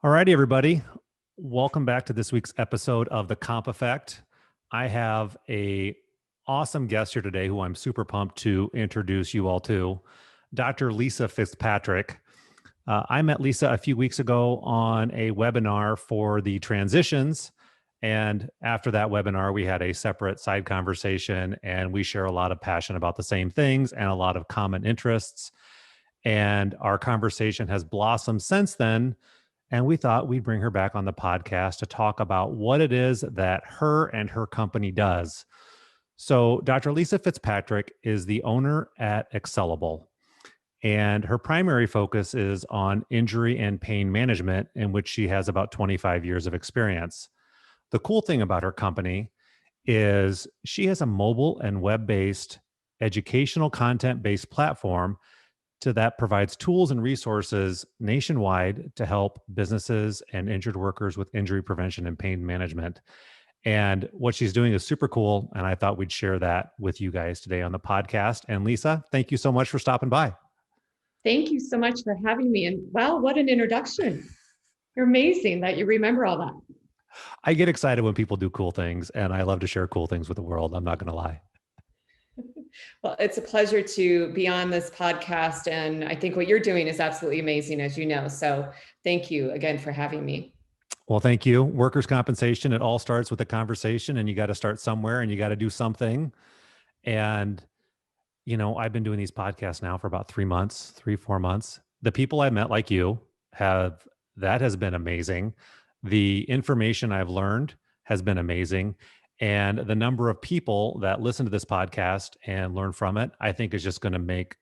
All righty, everybody. Welcome back to this week's episode of The Comp Effect. I have a awesome guest here today who I'm super pumped to introduce you all to, Dr. Lisa Fitzpatrick. I met Lisa a few weeks ago on a webinar for the transitions. And after that webinar, we had a separate side conversation, and we share a lot of passion about the same things and a lot of common interests. And our conversation has blossomed since then. And we thought we'd bring her back on the podcast to talk about what it is that her and her company does. So, Dr. Lisa Fitzpatrick is the owner at XcelABLE, and her primary focus is on injury and pain management, in which she has about 25 years of experience. The cool thing about her company is she has a mobile and web-based educational content-based platform that provides tools and resources nationwide to help businesses and injured workers with injury prevention and pain management. And what she's doing is super cool. And I thought we'd share that with you guys today on the podcast. And Lisa, thank you so much for stopping by. Thank you so much for having me. And wow, what an introduction. You're amazing that you remember all that. I get excited when people do cool things, and I love to share cool things with the world. I'm not going to lie. Well, it's a pleasure to be on this podcast. And I think what you're doing is absolutely amazing, as you know. So thank you again for having me. Well, thank you. Workers' compensation, it all starts with a conversation, and you got to start somewhere and you got to do something. And, I've been doing these podcasts now for about 3 months, 4 months. The people I met like you that has been amazing. The information I've learned has been amazing. And the number of people that listen to this podcast and learn from it, I think is just going to make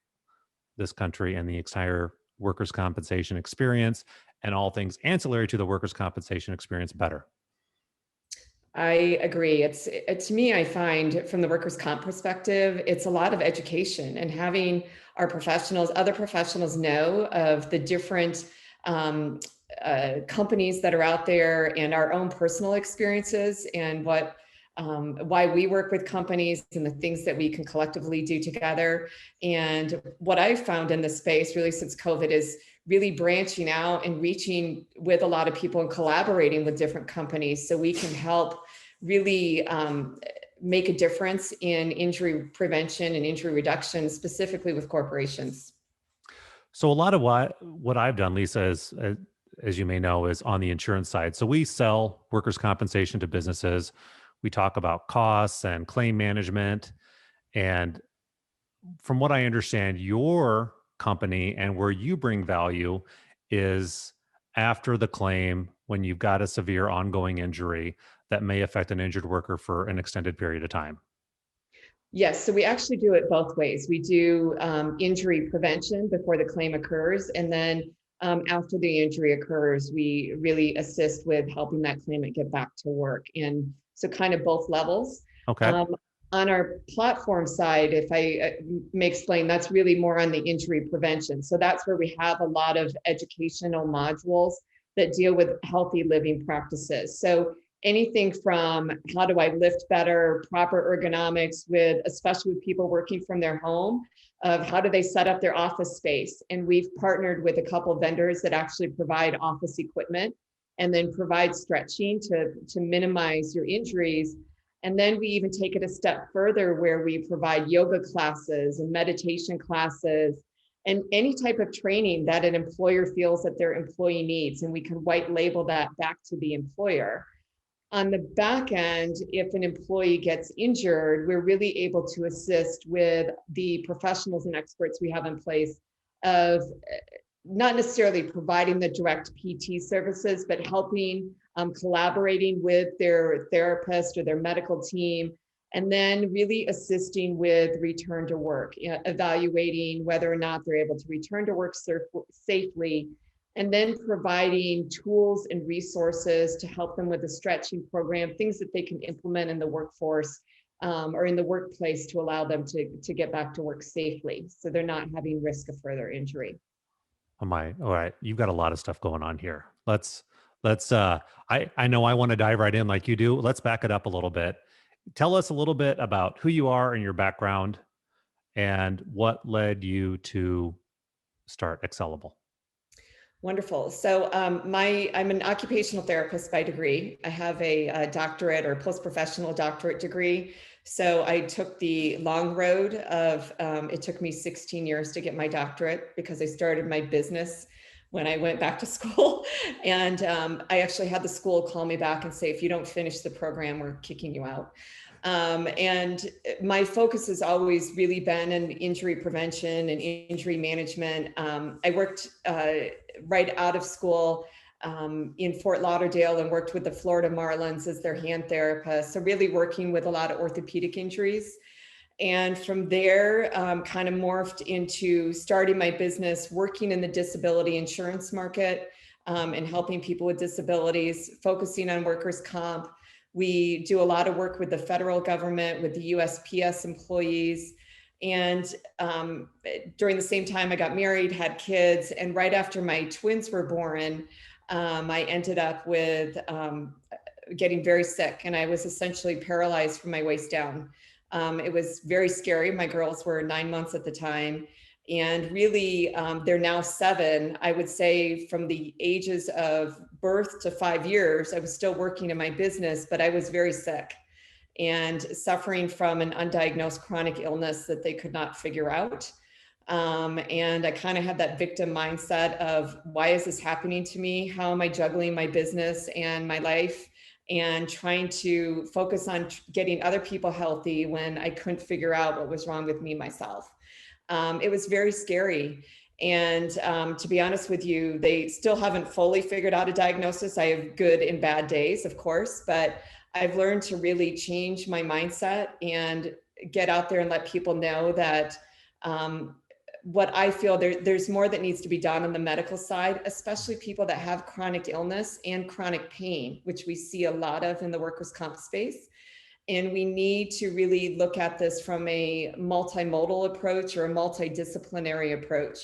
this country and the entire workers' compensation experience and all things ancillary to the workers' compensation experience better. I agree. To me, I find from the workers' comp perspective, it's a lot of education and having our professionals, other professionals know of the different companies that are out there and our own personal experiences and why we work with companies and the things that we can collectively do together. And what I've found in this space really since COVID is really branching out and reaching with a lot of people and collaborating with different companies so we can help really make a difference in injury prevention and injury reduction, specifically with corporations. So a lot of what I've done, Lisa, is, as you may know, is on the insurance side. So we sell workers' compensation to businesses. We talk about costs and claim management. And from what I understand, your company and where you bring value is after the claim when you've got a severe ongoing injury that may affect an injured worker for an extended period of time. Yes, so we actually do it both ways. We do injury prevention before the claim occurs. And then after the injury occurs, we really assist with helping that claimant get back to work. And so kind of both levels. Okay. On our platform side, if I may explain, that's really more on the injury prevention. So that's where we have a lot of educational modules that deal with healthy living practices. So anything from how do I lift better, proper ergonomics especially with people working from their home, of how do they set up their office space. And we've partnered with a couple of vendors that actually provide office equipment and then provide stretching to minimize your injuries. And then we even take it a step further where we provide yoga classes and meditation classes and any type of training that an employer feels that their employee needs. And we can white label that back to the employer. On the back end, if an employee gets injured, we're really able to assist with the professionals and experts we have in place of not necessarily providing the direct PT services, but helping, collaborating with their therapist or their medical team, and then really assisting with return to work, evaluating whether or not they're able to return to work safely, and then providing tools and resources to help them with a stretching program, things that they can implement in the workforce or in the workplace to allow them to get back to work safely so they're not having risk of further injury. All right. You've got a lot of stuff going on here. I know I want to dive right in like you do. Let's back it up a little bit. Tell us a little bit about who you are and your background and what led you to start XcelABLE. Wonderful. So I'm an occupational therapist by degree. I have a doctorate or post-professional doctorate degree. So I took the long road of, it took me 16 years to get my doctorate because I started my business when I went back to school. And I actually had the school call me back and say, if you don't finish the program, we're kicking you out. And my focus has always really been in injury prevention and injury management. I worked right out of school in Fort Lauderdale and worked with the Florida Marlins as their hand therapist. So really working with a lot of orthopedic injuries. And from there, kind of morphed into starting my business, working in the disability insurance market and helping people with disabilities, focusing on workers' comp. We do a lot of work with the federal government, with the USPS employees. And during the same time, I got married, had kids, and right after my twins were born, I ended up with getting very sick, and I was essentially paralyzed from my waist down. It was very scary. My girls were 9 months at the time. And really, they're now 7. I would say from the ages of birth to 5 years, I was still working in my business, but I was very sick and suffering from an undiagnosed chronic illness that they could not figure out. And I kind of had that victim mindset of, why is this happening to me? How am I juggling my business and my life? And trying to focus on getting other people healthy when I couldn't figure out what was wrong with me myself. It was very scary. And to be honest with you, they still haven't fully figured out a diagnosis. I have good and bad days, of course, but I've learned to really change my mindset and get out there and let people know that what I feel there's more that needs to be done on the medical side, especially people that have chronic illness and chronic pain, which we see a lot of in the workers' comp space. And we need to really look at this from a multimodal approach or a multidisciplinary approach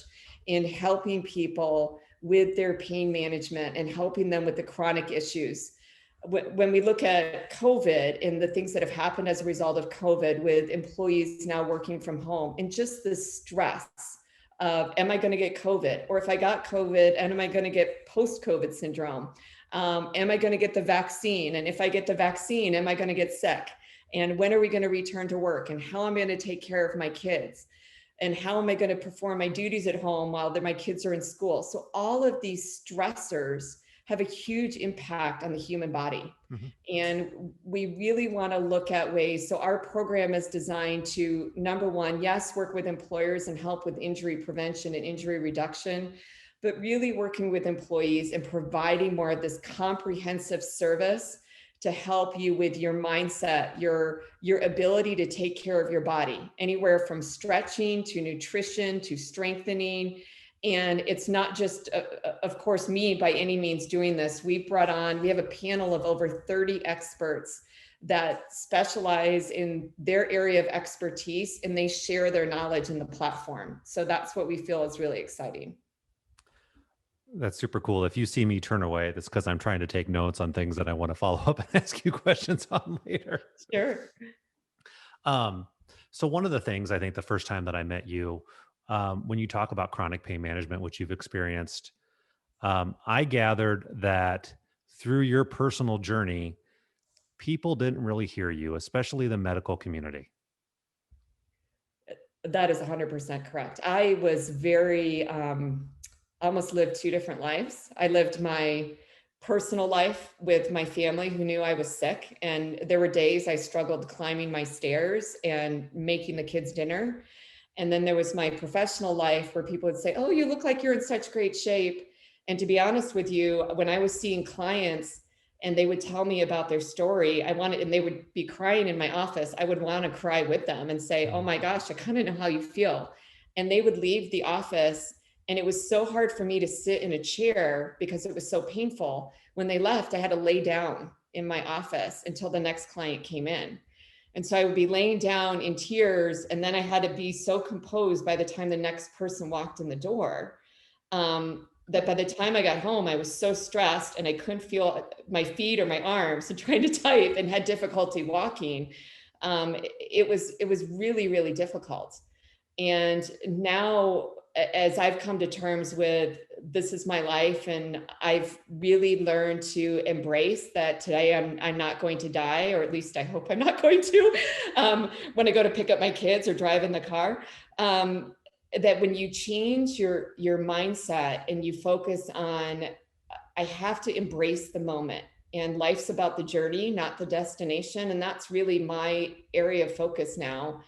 in helping people with their pain management and helping them with the chronic issues. When we look at COVID and the things that have happened as a result of COVID, with employees now working from home, and just the stress of, am I going to get COVID? Or if I got COVID, and am I going to get post-COVID syndrome? Am I going to get the vaccine? And if I get the vaccine, am I going to get sick? And when are we going to return to work? And how am I going to take care of my kids? And how am I going to perform my duties at home while my kids are in school? So all of these stressors have a huge impact on the human body. Mm-hmm. And we really want to look at ways. So our program is designed to, number one, yes, work with employers and help with injury prevention and injury reduction, but really working with employees and providing more of this comprehensive service to help you with your mindset, your ability to take care of your body, anywhere from stretching to nutrition to strengthening. And it's not just, of course, me by any means doing this. We have a panel of over 30 experts that specialize in their area of expertise, and they share their knowledge in the platform. So that's what we feel is really exciting. That's super cool. If you see me turn away, that's because I'm trying to take notes on things that I want to follow up and ask you questions on later. Sure. So one of the things, I think the first time that I met you, when you talk about chronic pain management, which you've experienced, I gathered that through your personal journey, people didn't really hear you, especially the medical community. That is 100% correct. I was very, almost lived 2 different lives. I lived my personal life with my family who knew I was sick. And there were days I struggled climbing my stairs and making the kids dinner. And then there was my professional life where people would say, oh, you look like you're in such great shape. And to be honest with you, when I was seeing clients and they would tell me about their story, and they would be crying in my office, I would want to cry with them and say, oh my gosh, I kind of know how you feel. And they would leave the office. And it was so hard for me to sit in a chair because it was so painful. When they left, I had to lay down in my office until the next client came in. And so I would be laying down in tears, and then I had to be so composed by the time the next person walked in the door, that by the time I got home, I was so stressed and I couldn't feel my feet or my arms and trying to type and had difficulty walking. It was really, really difficult. And now as I've come to terms with this is my life, and I've really learned to embrace that today I'm not going to die, or at least I hope I'm not going to, when I go to pick up my kids or drive in the car. That when you change your mindset and you focus on, I have to embrace the moment, and life's about the journey, not the destination. And that's really my area of focus now.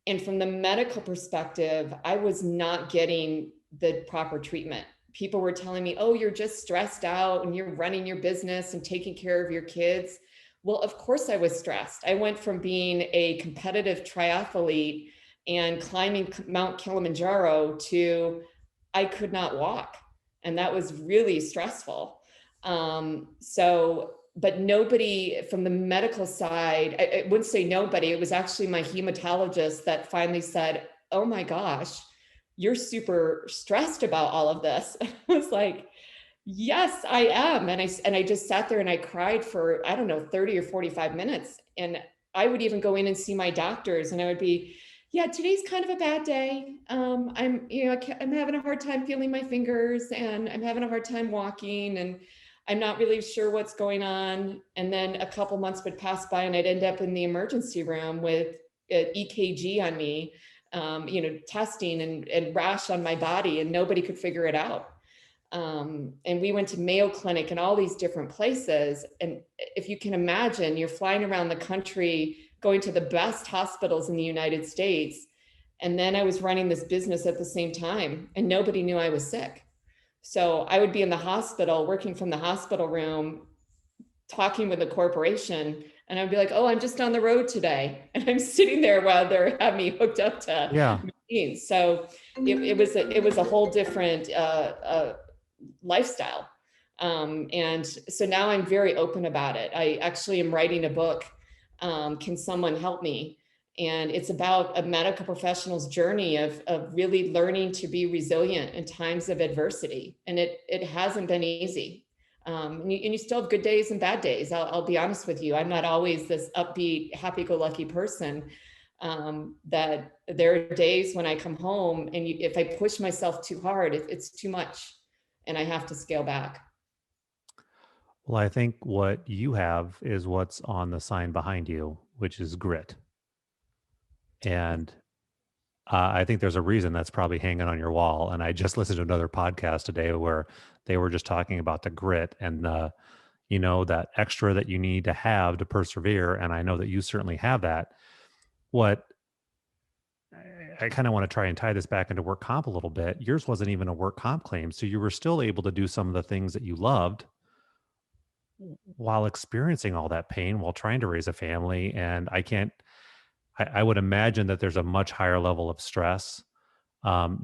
And from the medical perspective, I was not getting the proper treatment. People were telling me, oh, you're just stressed out and you're running your business and taking care of your kids. Well, of course I was stressed. I went from being a competitive triathlete and climbing Mount Kilimanjaro to I could not walk. And that was really stressful. But nobody from the medical side, I wouldn't say nobody, it was actually my hematologist that finally said, oh my gosh, you're super stressed about all of this. I was like, yes, I am. And I just sat there and I cried for, I don't know, 30 or 45 minutes. And I would even go in and see my doctors and I would be, yeah, today's kind of a bad day. I'm having a hard time feeling my fingers and I'm having a hard time walking and I'm not really sure what's going on. And then a couple months would pass by and I'd end up in the emergency room with an EKG on me, testing and rash on my body, and nobody could figure it out. And we went to Mayo Clinic and all these different places. And if you can imagine, you're flying around the country, going to the best hospitals in the United States. And then I was running this business at the same time, and nobody knew I was sick. So I would be in the hospital, working from the hospital room, talking with the corporation, and I'd be like, oh, I'm just on the road today. And I'm sitting there while they're having me hooked up to machines. So it was a whole different lifestyle. And so now I'm very open about it. I actually am writing a book, Can Someone Help Me? And it's about a medical professional's journey of really learning to be resilient in times of adversity. And it hasn't been easy. And you still have good days and bad days. I'll be honest with you. I'm not always this upbeat, happy-go-lucky person. That there are days when I come home and if I push myself too hard, it's too much and I have to scale back. Well, I think what you have is what's on the sign behind you, which is grit. And I think there's a reason that's probably hanging on your wall. And I just listened to another podcast today where they were just talking about the grit and that extra that you need to have to persevere. And I know that you certainly have that. What I kind of want to try and tie this back into work comp a little bit. Yours wasn't even a work comp claim. So you were still able to do some of the things that you loved while experiencing all that pain, while trying to raise a family. And I would imagine that there's a much higher level of stress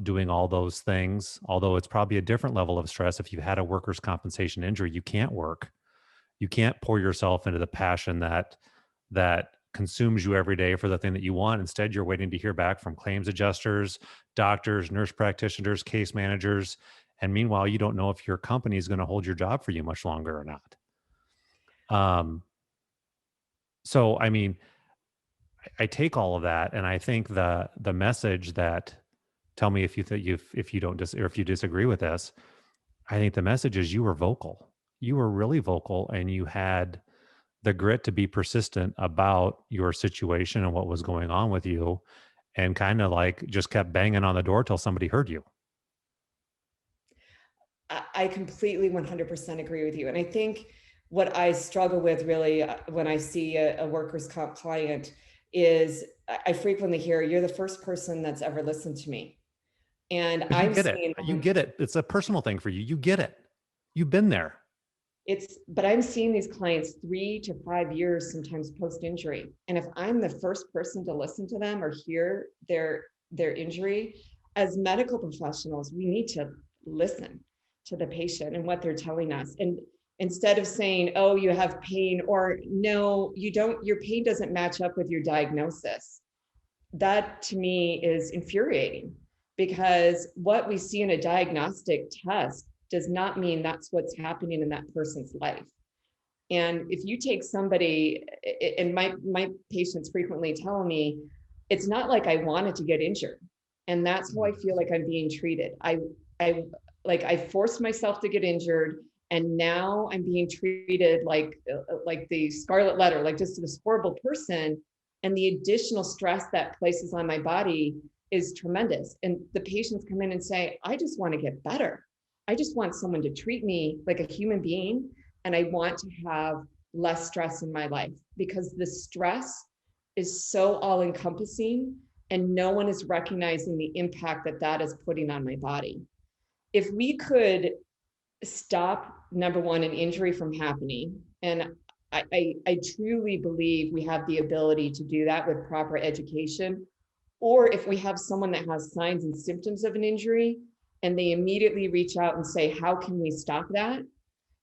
doing all those things, although it's probably a different level of stress. If you had a workers' compensation injury, you can't work. You can't pour yourself into the passion that consumes you every day for the thing that you want. Instead, you're waiting to hear back from claims adjusters, doctors, nurse practitioners, case managers. And meanwhile, you don't know if your company is going to hold your job for you much longer or not. So, I mean, I take all of that, and I think the message that, tell me if you disagree with this. I think the message is you were vocal. You were really vocal, and you had the grit to be persistent about your situation and what was going on with you, and kind of like just kept banging on the door till somebody heard you. I completely 100% agree with you. And I think what I struggle with really when I see a workers' comp client is I frequently hear, you're the first person that's ever listened to me. And I'm saying, you get it. It's a personal thing for you. You get it. You've been there. But I'm seeing these clients 3 to 5 years, sometimes post-injury. And if I'm the first person to listen to them or hear their injury, as medical professionals, we need to listen to the patient and what they're telling us. And instead of saying, oh, you have pain, or no, you don't, your pain doesn't match up with your diagnosis. That to me is infuriating, because what we see in a diagnostic test does not mean that's what's happening in that person's life. And if you take somebody, and my patients frequently tell me, it's not like I wanted to get injured. And that's how I feel like I'm being treated. I I forced myself to get injured, and now I'm being treated like the scarlet letter, like just this horrible person. And the additional stress that places on my body is tremendous. And the patients come in and say, I just want to get better. I just want someone to treat me like a human being. And I want to have less stress in my life, because the stress is so all encompassing, and no one is recognizing the impact that that is putting on my body. If we could stop, number one, an injury from happening, and I truly believe we have the ability to do that with proper education, or if we have someone that has signs and symptoms of an injury and they immediately reach out and say, how can we stop that?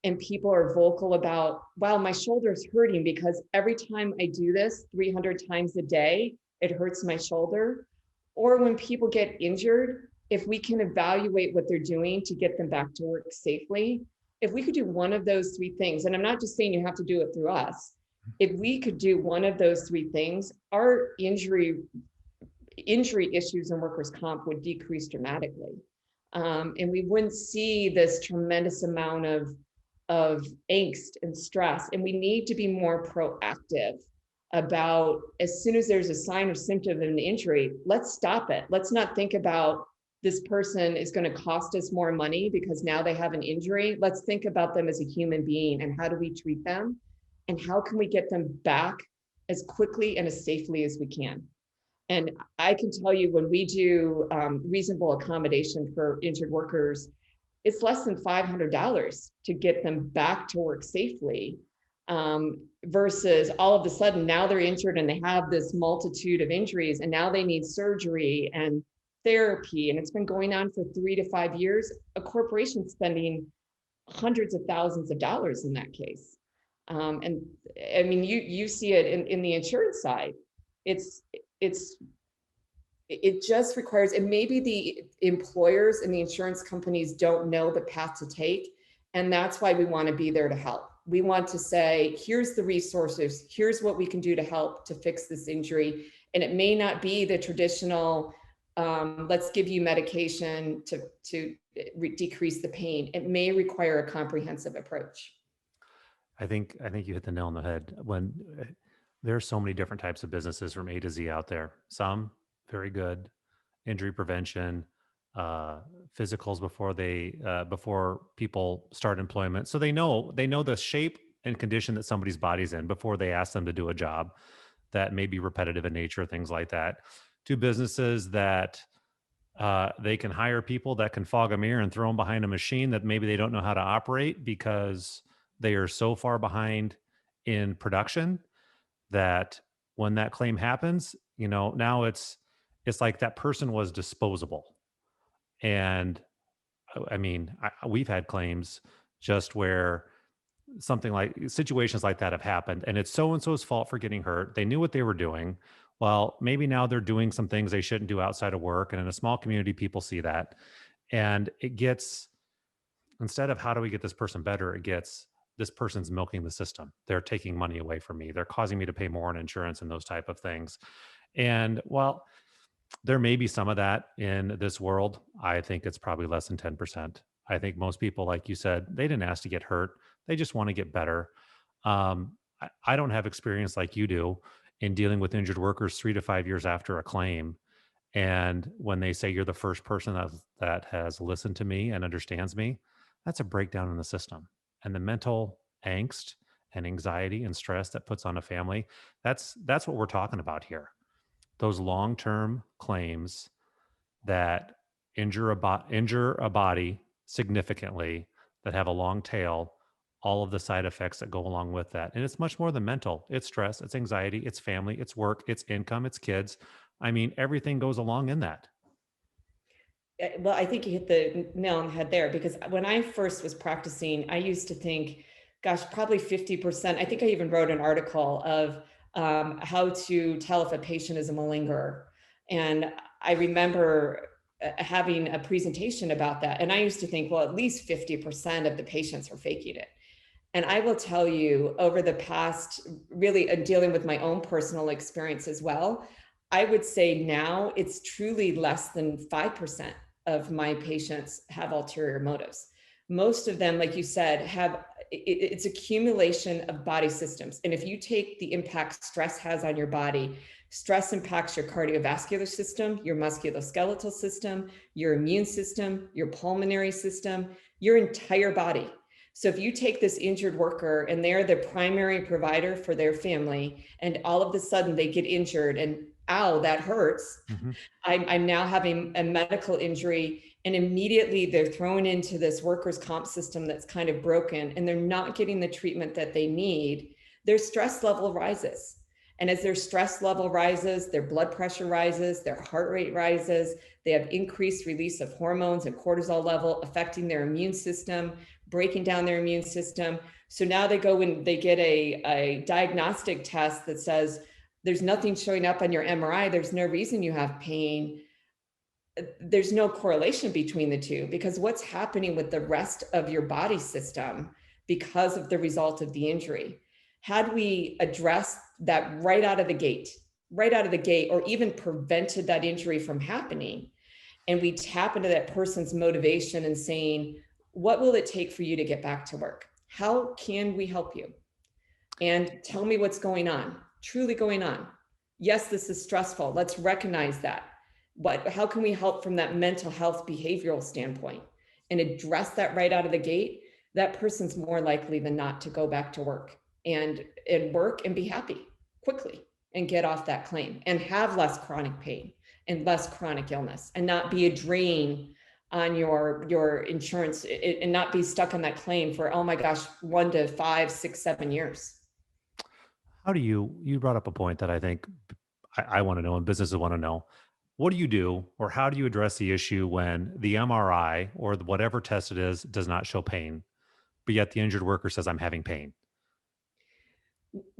And people are vocal about, wow, my shoulder's hurting because every time I do this 300 times a day, it hurts my shoulder. Or when people get injured, if we can evaluate what they're doing to get them back to work safely, if we could do one of those three things, and I'm not just saying you have to do it through us, if we could do one of those three things, our injury issues in workers' comp would decrease dramatically. And we wouldn't see this tremendous amount of angst and stress. And we need to be more proactive about, as soon as there's a sign or symptom of an injury, let's stop it. Let's not think about this person is going to cost us more money because now they have an injury. Let's think about them as a human being, and how do we treat them? And how can we get them back as quickly and as safely as we can? And I can tell you, when we do reasonable accommodation for injured workers, it's less than $500 to get them back to work safely, versus all of a sudden now they're injured and they have this multitude of injuries, and now they need surgery and therapy, and it's been going on for 3 to 5 years. A corporation spending hundreds of thousands of dollars in that case. And I mean, you see it in the insurance side. It just requires, and maybe the employers and the insurance companies don't know the path to take. And that's why we want to be there to help. We want to say, here's the resources, here's what we can do to help to fix this injury. And it may not be the traditional, let's give you medication to decrease the pain. It may require a comprehensive approach. I think you hit the nail on the head. When there are so many different types of businesses from A to Z out there. Some very good, injury prevention, physicals before people start employment, so they know the shape and condition that somebody's body's in before they ask them to do a job that may be repetitive in nature, things like that. To businesses that they can hire people that can fog a mirror and throw them behind a machine that maybe they don't know how to operate because they are so far behind in production that when that claim happens, now it's like that person was disposable. And I mean, we've had claims just where something like situations like that have happened, and it's so and so's fault for getting hurt. They knew what they were doing. Well, maybe now they're doing some things they shouldn't do outside of work. And in a small community, people see that. And it gets, instead of how do we get this person better, it gets, this person's milking the system. They're taking money away from me. They're causing me to pay more on insurance and those type of things. And while there may be some of that in this world, I think it's probably less than 10%. I think most people, like you said, they didn't ask to get hurt. They just want to get better. I don't have experience like you do in dealing with injured workers 3 to 5 years after a claim. And when they say you're the first person that has listened to me and understands me, that's a breakdown in the system. And the mental angst and anxiety and stress that puts on a family, that's what we're talking about here. Those long-term claims that injure a body significantly, that have a long tail, all of the side effects that go along with that. And it's much more than mental. It's stress, it's anxiety, it's family, it's work, it's income, it's kids. I mean, everything goes along in that. Well, I think you hit the nail on the head there, because when I first was practicing, I used to think, gosh, probably 50%. I think I even wrote an article of how to tell if a patient is a malingerer. And I remember having a presentation about that. And I used to think, well, at least 50% of the patients are faking it. And I will tell you, over the past, really dealing with my own personal experience as well, I would say now it's truly less than 5% of my patients have ulterior motives. Most of them, like you said, have it's accumulation of body systems. And if you take the impact stress has on your body, stress impacts your cardiovascular system, your musculoskeletal system, your immune system, your pulmonary system, your entire body. So if you take this injured worker and they're the primary provider for their family, and all of a sudden they get injured and ow, that hurts. Mhm. I'm now having a medical injury, and immediately they're thrown into this workers' comp system that's kind of broken, and they're not getting the treatment that they need. Their stress level rises. And as their stress level rises, their blood pressure rises, their heart rate rises, they have increased release of hormones and cortisol level affecting their immune system, breaking down their immune system. So now they go and they get a diagnostic test that says, there's nothing showing up on your MRI. There's no reason you have pain. There's no correlation between the two, because what's happening with the rest of your body system because of the result of the injury? Had we addressed that right out of the gate, or even prevented that injury from happening, and we tap into that person's motivation and saying, what will it take for you to get back to work? How can we help you? And tell me what's going on, truly going on. Yes, this is stressful. Let's recognize that. How can we help from that mental health behavioral standpoint and address that right out of the gate? That person's more likely than not to go back to work and work and be happy quickly and get off that claim and have less chronic pain and less chronic illness and not be a drain on your insurance and not be stuck on that claim for, oh my gosh, 1 to 5, 6, 7 years. How do you brought up a point that I think I want to know and businesses want to know. What do you do or how do you address the issue when the MRI or whatever test it is does not show pain, but yet the injured worker says, I'm having pain?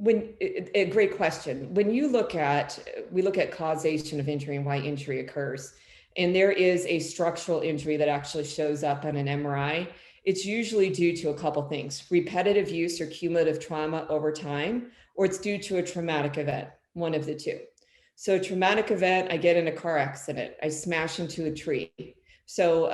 A great question. When you we look at causation of injury and why injury occurs, and there is a structural injury that actually shows up on an MRI, it's usually due to a couple things: repetitive use or cumulative trauma over time, or it's due to a traumatic event, one of the two. So a traumatic event, I get in a car accident, I smash into a tree. So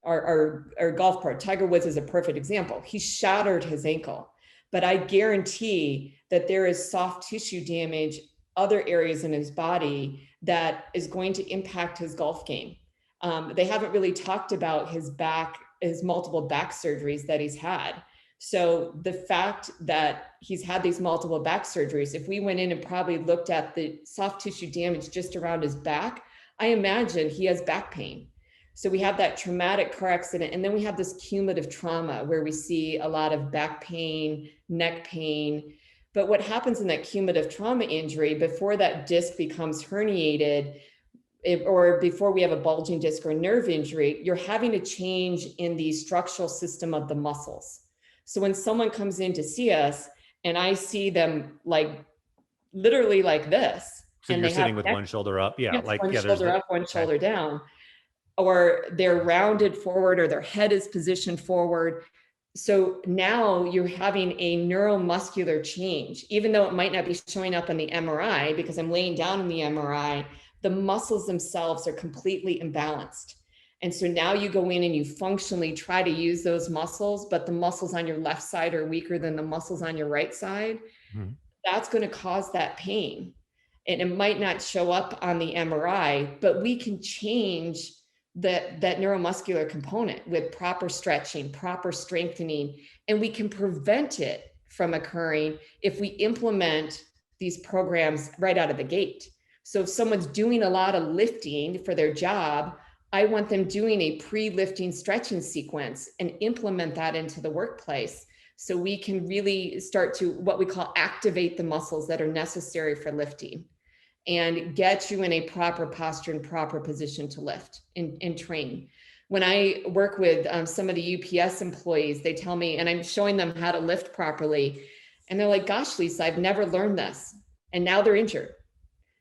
our golf pro, Tiger Woods, is a perfect example. He shattered his ankle, but I guarantee that there is soft tissue damage, other areas in his body that is going to impact his golf game. They haven't really talked about his multiple back surgeries that he's had. So the fact that he's had these multiple back surgeries, if we went in and probably looked at the soft tissue damage just around his back, I imagine he has back pain. So we have that traumatic car accident, and then we have this cumulative trauma where we see a lot of back pain, neck pain. But what happens in that cumulative trauma injury, before that disc becomes herniated, or before we have a bulging disc or nerve injury, you're having a change in the structural system of the muscles. So when someone comes in to see us and I see them like literally like this, So and you're they have sitting with one shoulder up. Yeah. yes, Like, one yeah, there's shoulder the, up, one okay. shoulder down, or they're rounded forward, or their head is positioned forward. So now you're having a neuromuscular change, even though it might not be showing up on the MRI because I'm laying down in the MRI, the muscles themselves are completely imbalanced. And so now you go in and you functionally try to use those muscles, but the muscles on your left side are weaker than the muscles on your right side. Mhm. That's going to cause that pain. And it might not show up on the MRI, but we can change that neuromuscular component with proper stretching, proper strengthening, and we can prevent it from occurring if we implement these programs right out of the gate. So if someone's doing a lot of lifting for their job, I want them doing a pre-lifting stretching sequence and implement that into the workplace, so we can really start to what we call activate the muscles that are necessary for lifting and get you in a proper posture and proper position to lift and train. When I work with some of the UPS employees, they tell me, and I'm showing them how to lift properly, and they're like, gosh, Lisa, I've never learned this. And now they're injured.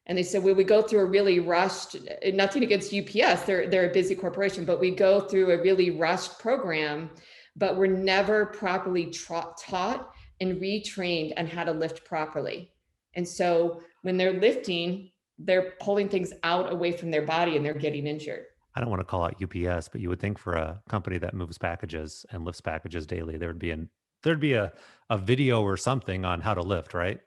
And they said, well, we go through a really rushed, nothing against UPS, they're a busy corporation, but we go through a really rushed program, but we're never properly taught and retrained on how to lift properly. And so when they're lifting, they're pulling things out away from their body and they're getting injured. I don't want to call out UPS, but you would think for a company that moves packages and lifts packages daily, there'd be a video or something on how to lift, right?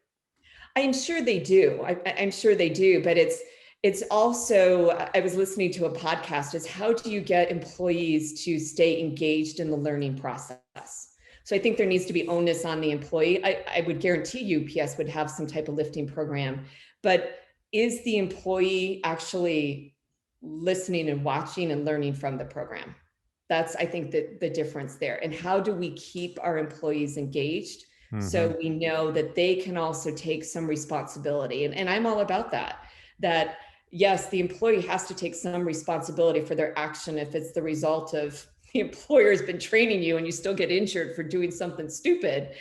I'm sure they do. I'm sure they do, but it's also, I was listening to a podcast, is how do you get employees to stay engaged in the learning process? So I think there needs to be onus on the employee. I would guarantee UPS would have some type of lifting program, but is the employee actually listening and watching and learning from the program? That's, I think, the difference there. And how do we keep our employees engaged Hmm. so we know that they can also take some responsibility? And I'm all about that yes, the employee has to take some responsibility for their action if it's the result of the employer has been training you and you still get injured for doing something stupid.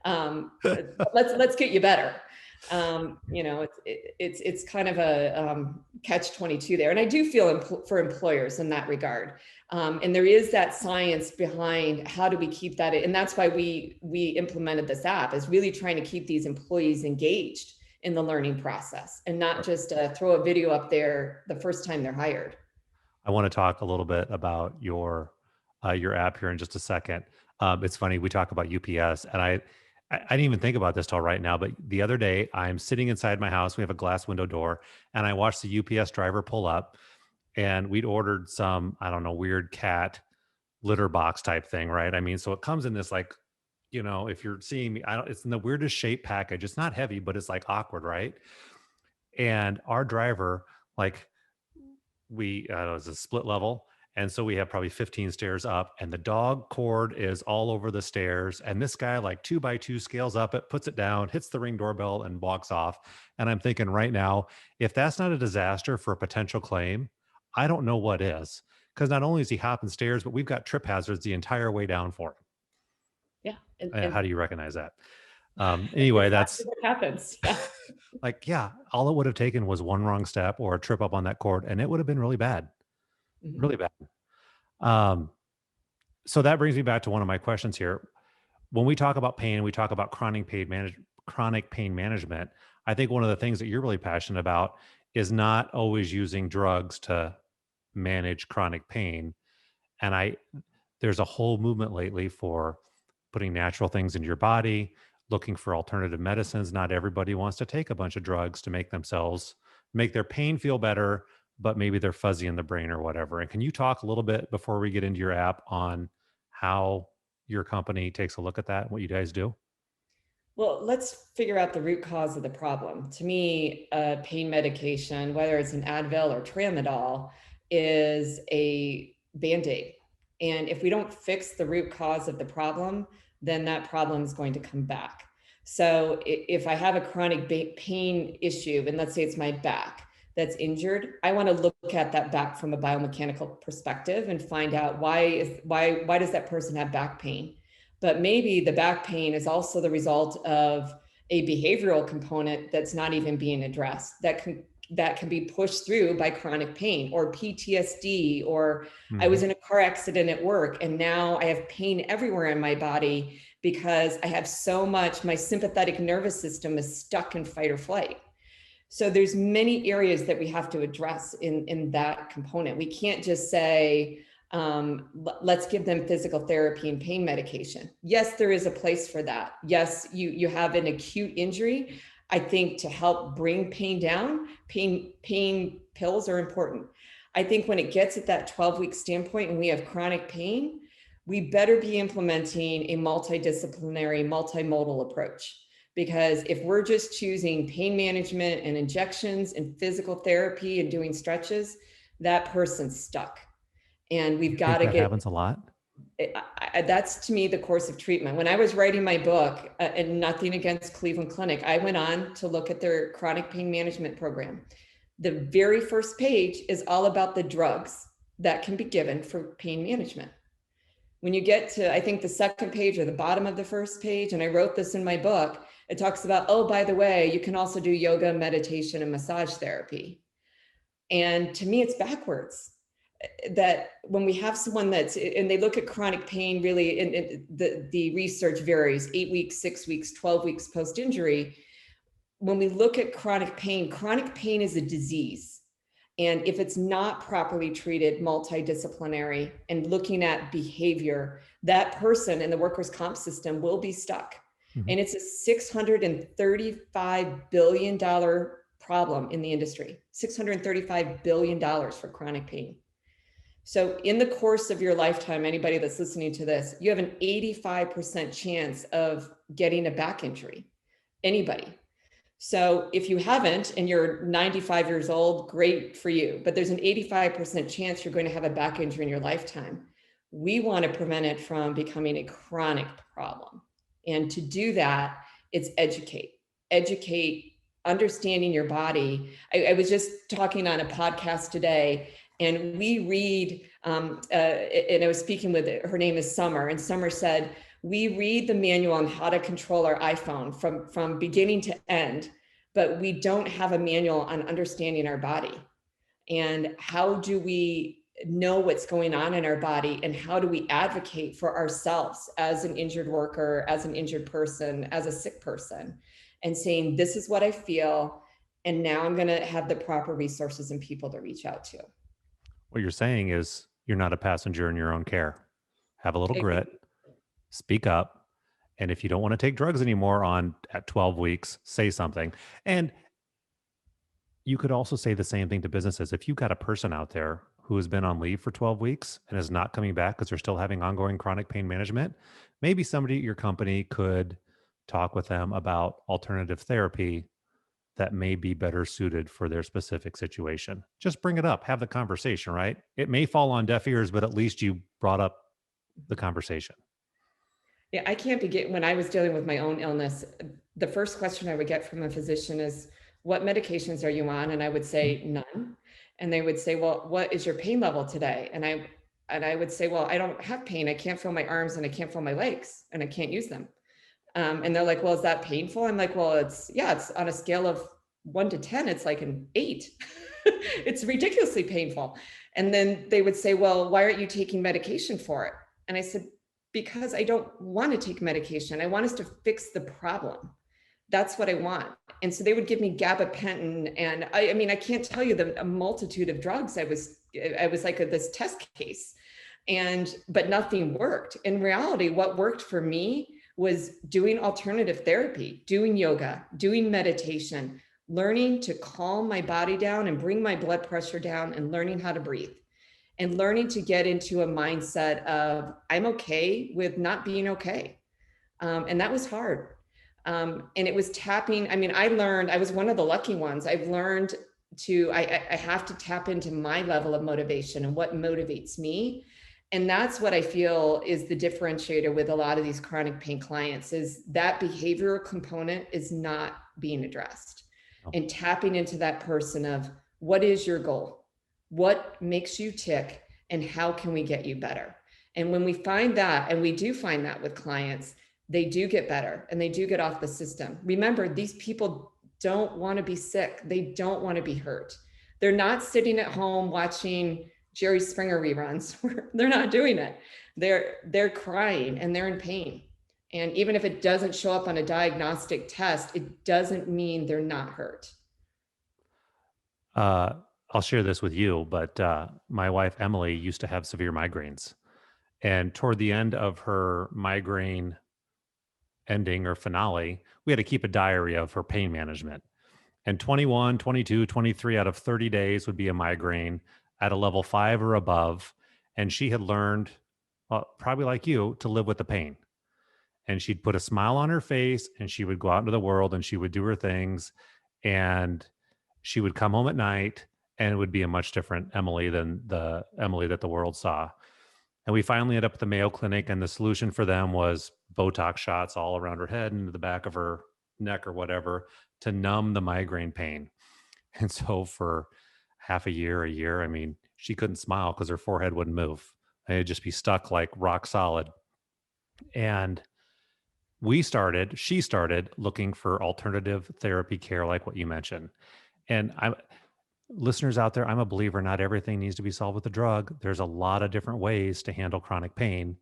Let's get you better. It's kind of a catch-22 there, and I do feel for employers in that regard. And there is that science behind how do we keep that, and that's why we implemented this app, is really trying to keep these employees engaged in the learning process and not just throw a video up there the first time they're hired. I want to talk a little bit about your app here in just a second. It's funny we talk about UPS, and I didn't even think about this till right now. But the other day, I'm sitting inside my house. We have a glass window door, and I watched the UPS driver pull up, and we'd ordered some, I don't know, weird cat litter box type thing, right? I mean, so it comes in this like, if you're seeing me, I don't, it's in the weirdest shape package. It's not heavy, but it's like awkward, right? And our driver, like, it was a split level, and so we have probably 15 stairs up, and the dog cord is all over the stairs, and this guy like 2 by 2 scales up it, puts it down, hits the Ring doorbell, and walks off. And I'm thinking right now, if that's not a disaster for a potential claim, I don't know what is. Because not only is he hopping stairs, but we've got trip hazards the entire way down for Yeah, him. How do you recognize that? Anyway, exactly that's what happens. Yeah. like, yeah, all it would have taken was one wrong step or a trip up on that cord, and it would have been really bad, Mhm. really bad. Um, so that brings me back to one of my questions here. When we talk about pain, we talk about chronic pain management. I think one of the things that you're really passionate about is not always using drugs to manage chronic pain. And there's a whole movement lately for putting natural things into your body, looking for alternative medicines. Not everybody wants to take a bunch of drugs to make their pain feel better, but maybe they're fuzzy in the brain or whatever. And can you talk a little bit before we get into your app on how your company takes a look at that and what you guys do? Well, let's figure out the root cause of the problem. To me, pain medication, whether it's an Advil or Tramadol, is a Band-Aid. And if we don't fix the root cause of the problem, then that problem is going to come back. So if I have a chronic pain issue, and let's say it's my back that's injured, I want to look at that back from a biomechanical perspective and find out why does that person have back pain? But maybe the back pain is also the result of a behavioral component that's not even being addressed, that can be pushed through by chronic pain or PTSD, or I was Hmm. in a car accident at work and now I have pain everywhere in my body because I have so much, my sympathetic nervous system is stuck in fight or flight. So there's many areas that we have to address in that component. We can't just say, let's give them physical therapy and pain medication. Yes, there is a place for that. Yes, you have an acute injury. I think to help bring pain down, pain pills are important. I think when it gets at that 12-week standpoint and we have chronic pain, we better be implementing a multidisciplinary, multimodal approach. Because if we're just choosing pain management and injections and physical therapy and doing stretches, that person's stuck. And we've You got think to that get, happens a lot? that's to me the course of treatment. When I was writing my book, and nothing against Cleveland Clinic, I went on to look at their chronic pain management program. The very first page is all about the drugs that can be given for pain management. When you get to, I think, the second page or the bottom of the first page, and I wrote this in my book, it talks about, oh, by the way, you can also do yoga, meditation, and massage therapy. And to me, it's backwards. That when we have someone that's, and they look at chronic pain really, and the research varies, 8 weeks, 6 weeks, 12 weeks post-injury, when we look at chronic pain is a disease. And if it's not properly treated, multidisciplinary, and looking at behavior, that person in the workers' comp system will be stuck. Mhm. And it's a $635 billion problem in the industry, $635 billion for chronic pain. So in the course of your lifetime, anybody that's listening to this, you have an 85% chance of getting a back injury. Anybody. So if you haven't and you're 95 years old, great for you. But there's an 85% chance you're going to have a back injury in your lifetime. We want to prevent it from becoming a chronic problem. And to do that, it's educate, understanding your body. I was just talking on a podcast today, and we read, and I was speaking with, her name is Summer, and Summer said, we read the manual on how to control our iPhone from beginning to end, but we don't have a manual on understanding our body. And how do we know what's going on in our body, and how do we advocate for ourselves as an injured worker, as an injured person, as a sick person, and saying, this is what I feel, and now I'm going to have the proper resources and people to reach out to. What you're saying is you're not a passenger in your own care. Have a little grit, speak up. And if you don't want to take drugs anymore at 12 weeks, say something. And you could also say the same thing to businesses. If you've got a person out there who has been on leave for 12 weeks and is not coming back because they're still having ongoing chronic pain management, maybe somebody at your company could talk with them about alternative therapy that may be better suited for their specific situation. Just bring it up, have the conversation, right? It may fall on deaf ears, but at least you brought up the conversation. Yeah, I can't begin. When I was dealing with my own illness, the first question I would get from a physician is, what medications are you on? And I would say none. And they would say, well, what is your pain level today? And I would say, well, I don't have pain. I can't feel my arms and I can't feel my legs and I can't use them. And they're like, well, is that painful? I'm like, well, it's on a scale of 1 to 10, it's like an 8. It's ridiculously painful. And then they would say, well, why aren't you taking medication for it? And I said, because I don't want to take medication. I want us to fix the problem. That's what I want. And so they would give me gabapentin. And I mean, I can't tell you a multitude of drugs. I was like this test case, but nothing worked. In reality, what worked for me was doing alternative therapy, doing yoga, doing meditation, learning to calm my body down and bring my blood pressure down, and learning how to breathe, and learning to get into a mindset of, I'm okay with not being okay. And that was hard. And it was tapping. I mean, I was one of the lucky ones. I've learned I have to tap into my level of motivation and what motivates me. And that's what I feel is the differentiator with a lot of these chronic pain clients, is that behavioral component is not being addressed. Oh. And tapping into that person of, what is your goal? What makes you tick? And how can we get you better? And when we find that, and we do find that with clients, they do get better and they do get off the system. Remember, these people don't want to be sick. They don't want to be hurt. They're not sitting at home watching Jerry Springer reruns. They're not doing it. They're crying and they're in pain. And even if it doesn't show up on a diagnostic test, it doesn't mean they're not hurt. I'll share this with you, but my wife, Emily, used to have severe migraines. And toward the end of her migraine ending or finale, we had to keep a diary of her pain management. And 21, 22, 23 out of 30 days would be a migraine at a level 5 or above. And she had learned, probably like you, to live with the pain. And she'd put a smile on her face and she would go out into the world and she would do her things. And she would come home at night and it would be a much different Emily than the Emily that the world saw. And we finally ended up at the Mayo Clinic, and the solution for them was Botox shots all around her head and the back of her neck or whatever to numb the migraine pain. And so for half a year, I mean, she couldn't smile because her forehead wouldn't move. And it'd just be stuck like rock solid. And she started looking for alternative therapy care like what you mentioned. And listeners out there, I'm a believer not everything needs to be solved with a drug. There's a lot of different ways to handle chronic pain.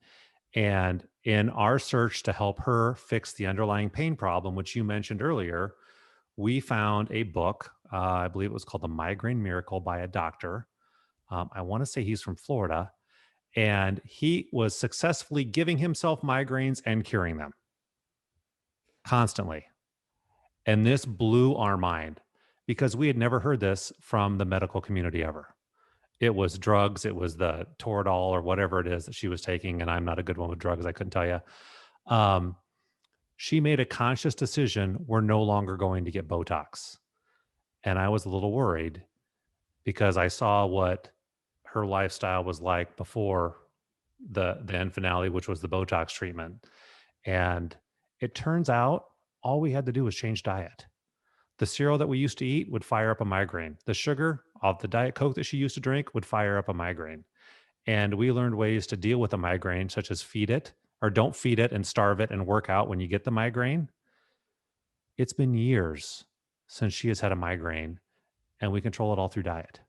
And in our search to help her fix the underlying pain problem, which you mentioned earlier, we found a book. I believe it was called The Migraine Miracle by a doctor. I want to say he's from Florida, and he was successfully giving himself migraines and curing them constantly. And this blew our mind because we had never heard this from the medical community ever. It was drugs, it was the Toradol or whatever it is that she was taking. And I'm not a good one with drugs, I couldn't tell you. Um, she made a conscious decision, we're no longer going to get Botox. And I was a little worried because I saw what her lifestyle was like before the end finale, which was the Botox treatment. And it turns out all we had to do was change diet. The cereal that we used to eat would fire up a migraine. The sugar of the Diet Coke that she used to drink would fire up a migraine. And we learned ways to deal with a migraine, such as feed it or don't feed it and starve it and work out when you get the migraine. It's been years since she has had a migraine, and we control it all through diet.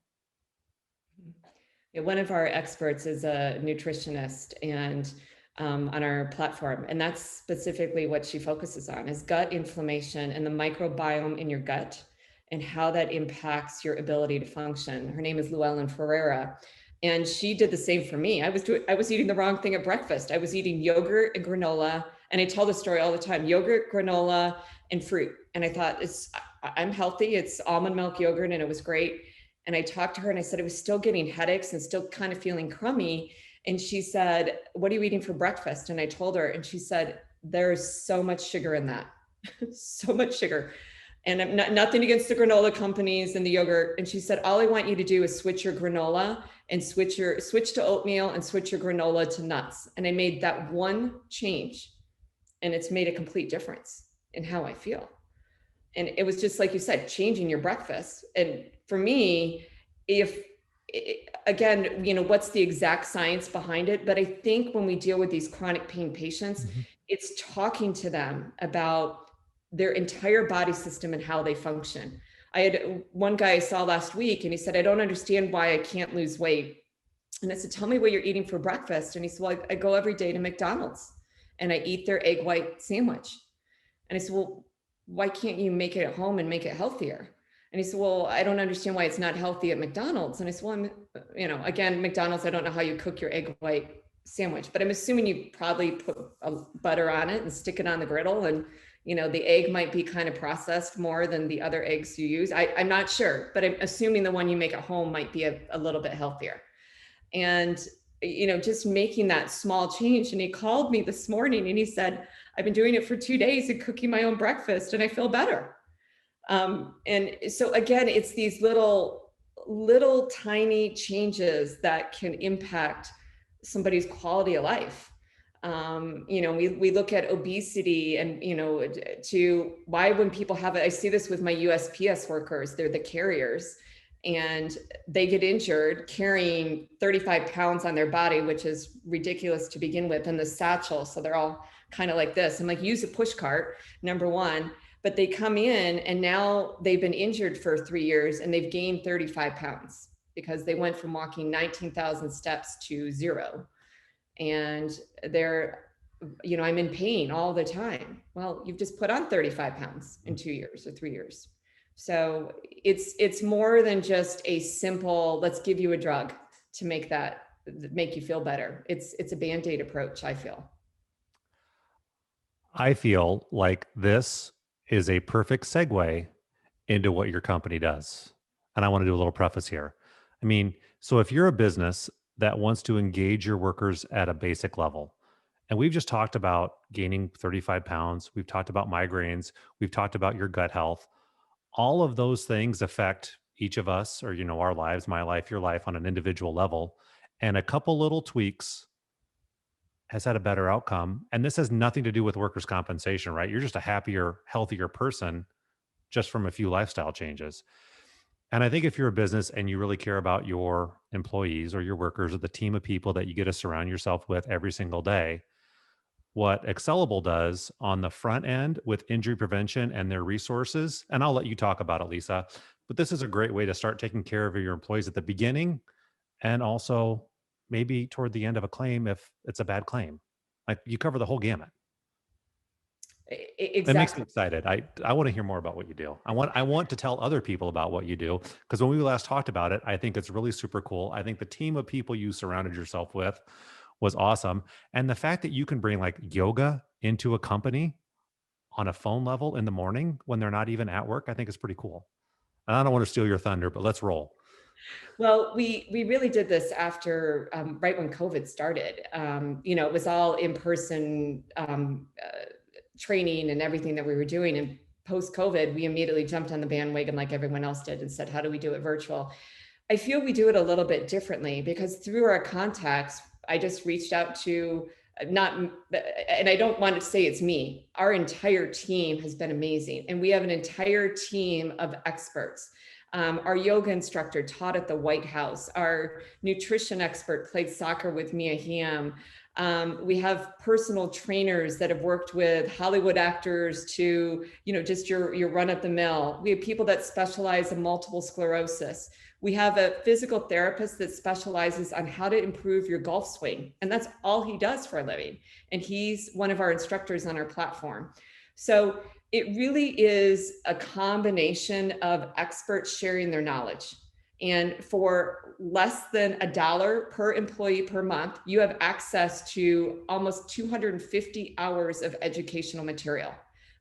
Yeah, one of our experts is a nutritionist and on our platform, and that's specifically what she focuses on is gut inflammation and the microbiome in your gut and how that impacts your ability to function. Her name is Llewellyn Ferreira, and she did the same for me. I was eating the wrong thing at breakfast. I was eating yogurt and granola, and I tell the story all the time: yogurt, granola, and fruit. And I thought, I'm healthy. It's almond milk yogurt, and it was great. And I talked to her and I said, I was still getting headaches and still kind of feeling crummy. And she said, what are you eating for breakfast? And I told her, and she said, there's so much sugar in that, so much sugar. And I'm nothing against the granola companies and the yogurt. And she said, all I want you to do is switch your granola and switch to oatmeal and switch your granola to nuts. And I made that one change, and it's made a complete difference in how I feel. And it was just like you said, changing your breakfast. And for me, again, what's the exact science behind it? But I think when we deal with these chronic pain patients, it's talking to them about their entire body system and how they function. I had one guy I saw last week, and he said, I don't understand why I can't lose weight. And I said, tell me what you're eating for breakfast. And he said, well, I go every day to McDonald's and I eat their egg white sandwich. And I said, well, why can't you make it at home and make it healthier? And he said, well, I don't understand why it's not healthy at McDonald's. And I said, well, again, McDonald's, I don't know how you cook your egg white sandwich, but I'm assuming you probably put butter on it and stick it on the griddle. And, the egg might be kind of processed more than the other eggs you use. I'm not sure, but I'm assuming the one you make at home might be a little bit healthier. And, just making that small change. And he called me this morning and he said, I've been doing it for 2 days and cooking my own breakfast and I feel better. And so again, it's these little tiny changes that can impact somebody's quality of life. We look at obesity and, to why when people have it, I see this with my USPS workers, they're the carriers and they get injured carrying 35 pounds on their body, which is ridiculous to begin with. And the satchel. So they're all kind of like this. I'm like, use a push cart, number one, but they come in and now they've been injured for 3 years and they've gained 35 pounds because they went from walking 19,000 steps to 0. And they're, I'm in pain all the time. Well, you've just put on 35 pounds in 2 years or 3 years. So it's more than just a simple, let's give you a drug to make you feel better. It's a Band-Aid approach, I feel. I feel like this is a perfect segue into what your company does. And I want to do a little preface here. I mean, so if you're a business that wants to engage your workers at a basic level, and we've just talked about gaining 35 pounds, we've talked about migraines, we've talked about your gut health. All of those things affect each of us or, our lives, my life, your life on an individual level. And a couple little tweaks has had a better outcome. And this has nothing to do with workers' compensation, right? You're just a happier, healthier person just from a few lifestyle changes. And I think if you're a business and you really care about your employees or your workers or the team of people that you get to surround yourself with every single day, what XcelABLE does on the front end with injury prevention and their resources, and I'll let you talk about it, Lisa, but this is a great way to start taking care of your employees at the beginning and also maybe toward the end of a claim if it's a bad claim. Like you cover the whole gamut. It makes me Exactly. excited. I want to hear more about what you do. I want to tell other people about what you do, because when we last talked about it, I think it's really super cool. I think the team of people you surrounded yourself with was awesome. And the fact that you can bring like yoga into a company on a phone level in the morning when they're not even at work, I think is pretty cool. And I don't want to steal your thunder, but let's roll. Well, we really did this after right when COVID started. It was all in person training and everything that we were doing. And post COVID, we immediately jumped on the bandwagon like everyone else did and said, "How do we do it virtual?" I feel we do it a little bit differently because through our contacts, I just reached out to not, and I don't want to say it's me. Our entire team has been amazing, and we have an entire team of experts. Our yoga instructor taught at the White House. Our nutrition expert played soccer with Mia Hamm. We have personal trainers that have worked with Hollywood actors to, just your run of the mill. We have people that specialize in multiple sclerosis. We have a physical therapist that specializes on how to improve your golf swing. And that's all he does for a living. And he's one of our instructors on our platform. So it really is a combination of experts sharing their knowledge. And for less than $1 per employee per month, you have access to almost 250 hours of educational material.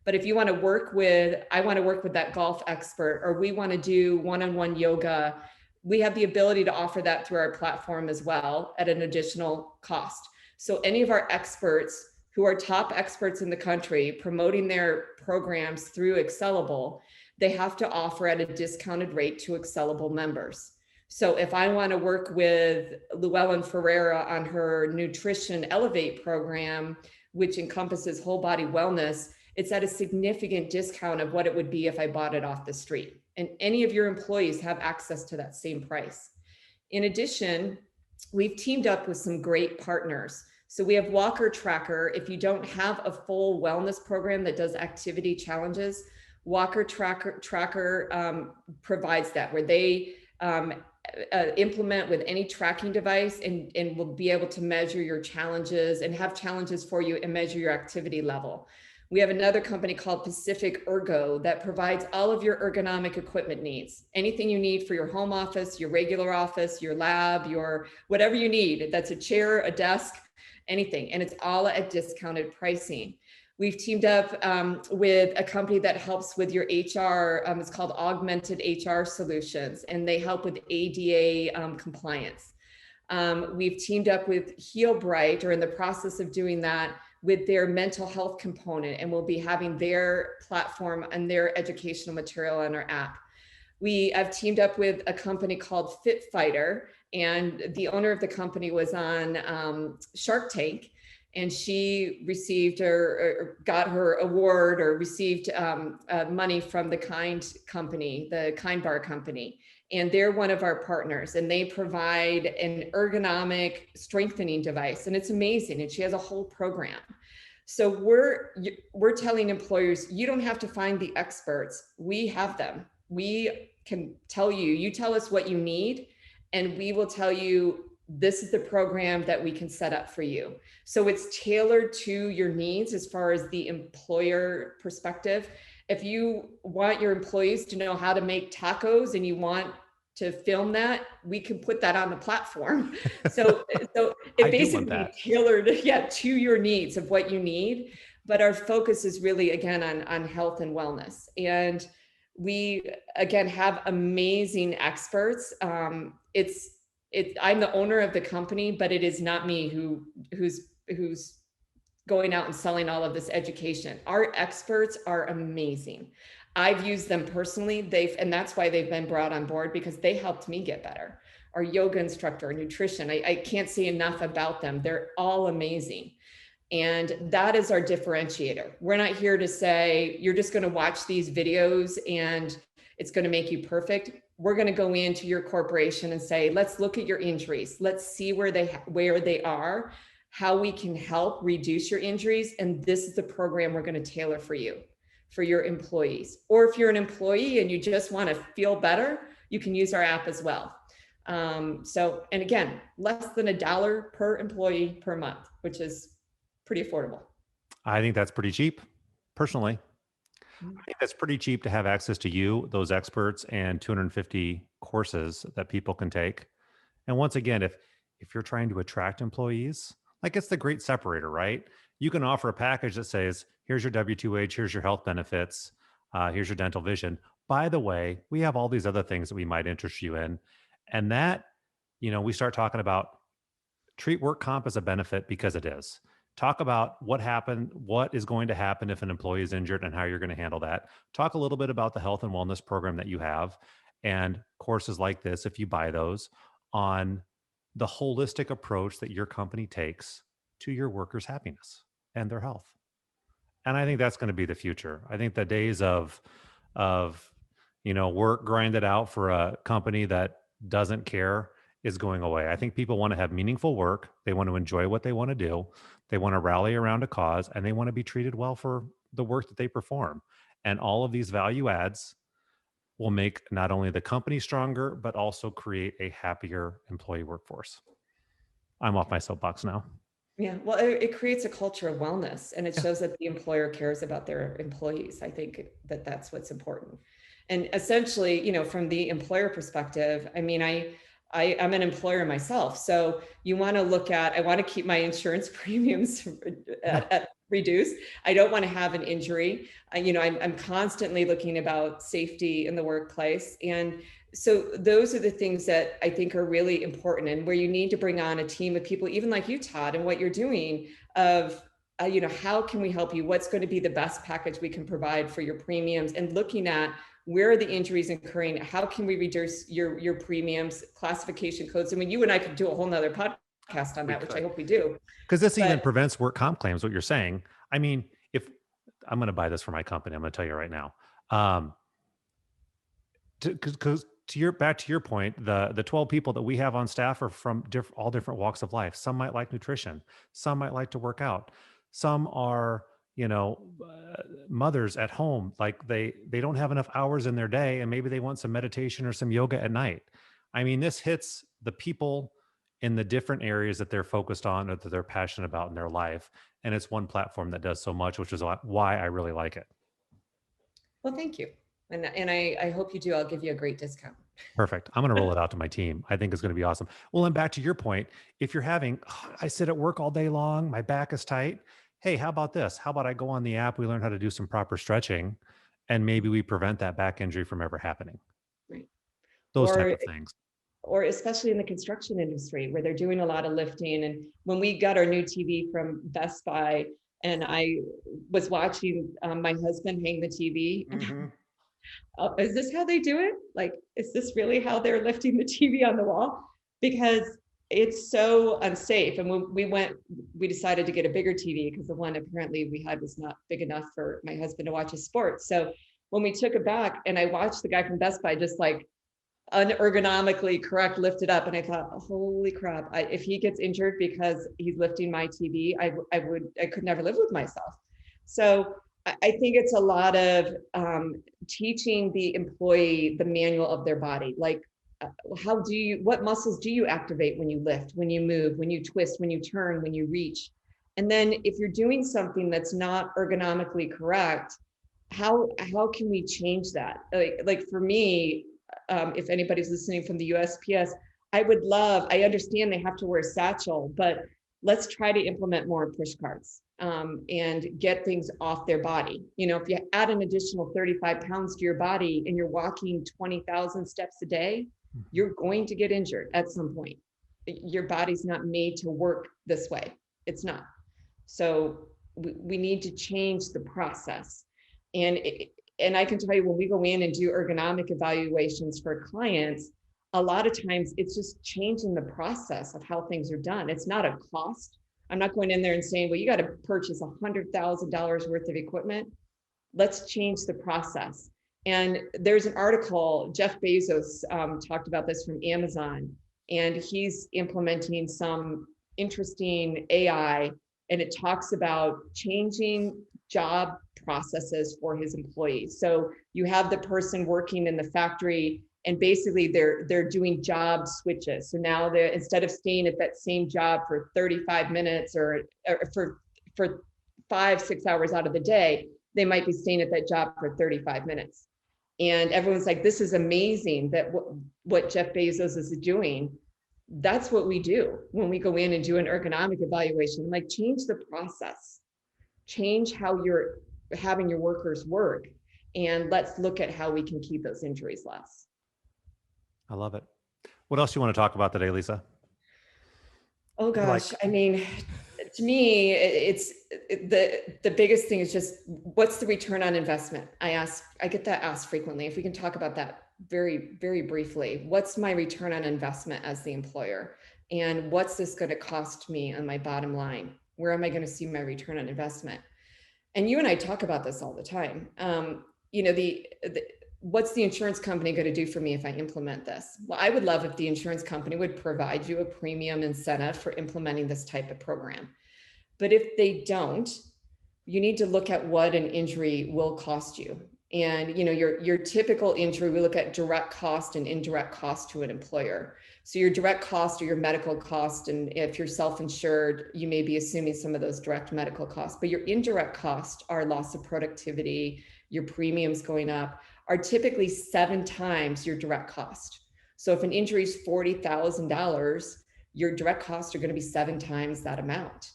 But if you want to I want to work with that golf expert, or we want to do one-on-one yoga, we have the ability to offer that through our platform as well at an additional cost. So any of our experts who are top experts in the country promoting their programs through XcelABLE, they have to offer at a discounted rate to XcelABLE members. So if I want to work with Llewellyn Ferreira on her Nutrition Elevate program, which encompasses whole body wellness, it's at a significant discount of what it would be if I bought it off the street. And any of your employees have access to that same price. In addition, we've teamed up with some great partners. So we have Walker Tracker. If you don't have a full wellness program that does activity challenges, Walker Tracker provides that, where they implement with any tracking device and will be able to measure your challenges and have challenges for you and measure your activity level. We have another company called Pacific Ergo that provides all of your ergonomic equipment needs. Anything you need for your home office, your regular office, your lab, your whatever you need. That's a chair, a desk, anything. And it's all at discounted pricing. We've teamed up with a company that helps with your HR. It's called Augmented HR Solutions, and they help with ADA compliance. We've teamed up with HealBright, or in the process of doing that, with their mental health component, and we'll be having their platform and their educational material on our app. We have teamed up with a company called Fit Fighter, and the owner of the company was on Shark Tank, and she received or got her award or received money from the Kind company, the Kind Bar company. And they're one of our partners, and they provide an ergonomic strengthening device, and it's amazing. And she has a whole program. So we're telling employers, you don't have to find the experts. We have them. We can tell you, you tell us what you need, and we will tell you, this is the program that we can set up for you. So it's tailored to your needs as far as the employer perspective. If you want your employees to know how to make tacos and you want to film that, we can put that on the platform. So it basically tailored, to your needs of what you need. But our focus is really, again, on health and wellness. And we, again, have amazing experts. I'm the owner of the company, but it is not me who's going out and selling all of this education. Our experts are amazing. I've used them personally. And that's why they've been brought on board, because they helped me get better. Our yoga instructor, our nutrition, I can't say enough about them. They're all amazing. And that is our differentiator. We're not here to say, you're just going to watch these videos and it's going to make you perfect. We're going to go into your corporation and say, let's look at your injuries. Let's see where they are, how we can help reduce your injuries. And this is the program we're going to tailor for you, for your employees. Or if you're an employee and you just want to feel better, you can use our app as well. And again, less than $1 per employee per month, which is pretty affordable. I think that's pretty cheap. Personally, Mm. I think that's pretty cheap to have access to you, those experts, and 250 courses that people can take. And once again, if you're trying to attract employees, like it's the great separator, right? You can offer a package that says, here's your W2H, here's your health benefits, here's your dental vision. By the way, we have all these other things that we might interest you in. And that, we start talking about treat work comp as a benefit because it is. Talk about what happened, what is going to happen if an employee is injured and how you're going to handle that. Talk a little bit about the health and wellness program that you have and courses like this, if you buy those, on the holistic approach that your company takes to your workers' happiness and their health. And I think that's going to be the future. I think the days of work grinded out for a company that doesn't care is going away. I think people want to have meaningful work. They want to enjoy what they want to do. They want to rally around a cause and they want to be treated well for the work that they perform. And all of these value adds will make not only the company stronger, but also create a happier employee workforce. I'm off my soapbox now. Yeah, well, it creates a culture of wellness, and it Yeah. shows that the employer cares about their employees. I think that that's what's important. And essentially, from the employer perspective, I mean, I'm an employer myself, so you want to look at. I want to keep my insurance premiums Yeah. at reduced. I don't want to have an injury. I'm constantly looking about safety in the workplace, and so those are the things that I think are really important, and where you need to bring on a team of people, even like you, Todd, and what you're doing of, how can we help you? What's going to be the best package we can provide for your premiums, and looking at where are the injuries occurring? How can we reduce your premiums, classification codes? I mean, you and I could do a whole nother podcast on We that, which I could. hope we do. Because this even But prevents work comp claims, what you're saying. I mean, if I'm going to buy this for my company, I'm going to tell you right now. Because back to your point, the 12 people that we have on staff are from all different walks of life. Some might like nutrition, some might like to work out, some are mothers at home, like they don't have enough hours in their day and maybe they want some meditation or some yoga at night. I mean, this hits the people in the different areas that they're focused on or that they're passionate about in their life, and it's one platform that does so much, which is why I really like it. well, thank you, and I hope you do. I'll give you a great discount. Perfect. I'm going to roll it out to my team. I think it's going to be awesome. Well, and back to your point, if you're having, I sit at work all day long, my back is tight. Hey, how about this? How about I go on the app? We learn how to do some proper stretching and maybe we prevent that back injury from ever happening. Right. Those type Or of things. or especially in the construction industry where they're doing a lot of lifting. And when we got our new TV from Best Buy, and I was watching my husband hang the TV, and Mhm. is this how they do it? Like, is this really how they're lifting the TV on the wall? Because it's so unsafe. And when we decided to get a bigger TV because the one apparently we had was not big enough for my husband to watch his sports. So when we took it back and I watched the guy from Best Buy just like unergonomically correct, lift it up. And I thought, holy crap, if he gets injured because he's lifting my TV, I could never live with myself. So I think it's a lot of teaching the employee the manual of their body. Like, what muscles do you activate when you lift, when you move, when you twist, when you turn, when you reach? And then if you're doing something that's not ergonomically correct, how can we change that? Like for me, if anybody's listening from the USPS, I understand they have to wear a satchel, but let's try to implement more push carts and get things off their body. If you add an additional 35 pounds to your body and you're walking 20,000 steps a day, you're going to get injured at some point. Your body's not made to work this way. It's not. So we need to change the process. And I can tell you, when we go in and do ergonomic evaluations for clients, a lot of times it's just changing the process of how things are done. It's not a cost. I'm not going in there and saying, well, you got to purchase $100,000 worth of equipment. Let's change the process. And there's an article, Jeff Bezos talked about this from Amazon, and he's implementing some interesting AI, and it talks about changing job processes for his employees. So you have the person working in the factory and basically they're doing job switches. So now they're, instead of staying at that same job for 35 minutes or for 5-6 hours out of the day, they might be staying at that job for 35 minutes. And everyone's like, this is amazing that what Jeff Bezos is doing. That's what we do when we go in and do an ergonomic evaluation, like change the process, change how you're having your workers work, and let's look at how we can keep those injuries less. I love it. What else you want to talk about today, Lisa? Oh You're like, gosh, I mean, to me, the biggest thing is just what's the return on investment? I get that asked frequently. If we can talk about that very, very briefly, what's my return on investment as the employer? And what's this going to cost me on my bottom line? Where am I going to see my return on investment? And you and I talk about this all the time. What's the insurance company going to do for me if I implement this? Well, I would love if the insurance company would provide you a premium incentive for implementing this type of program. But if they don't, you need to look at what an injury will cost you. And your typical injury, we look at direct cost and indirect cost to an employer. So your direct cost or your medical cost, and if you're self-insured, you may be assuming some of those direct medical costs, but your indirect costs are loss of productivity, your premiums going up, are typically 7 times your direct cost. So if an injury is $40,000, your direct costs are going to be 7 times that amount.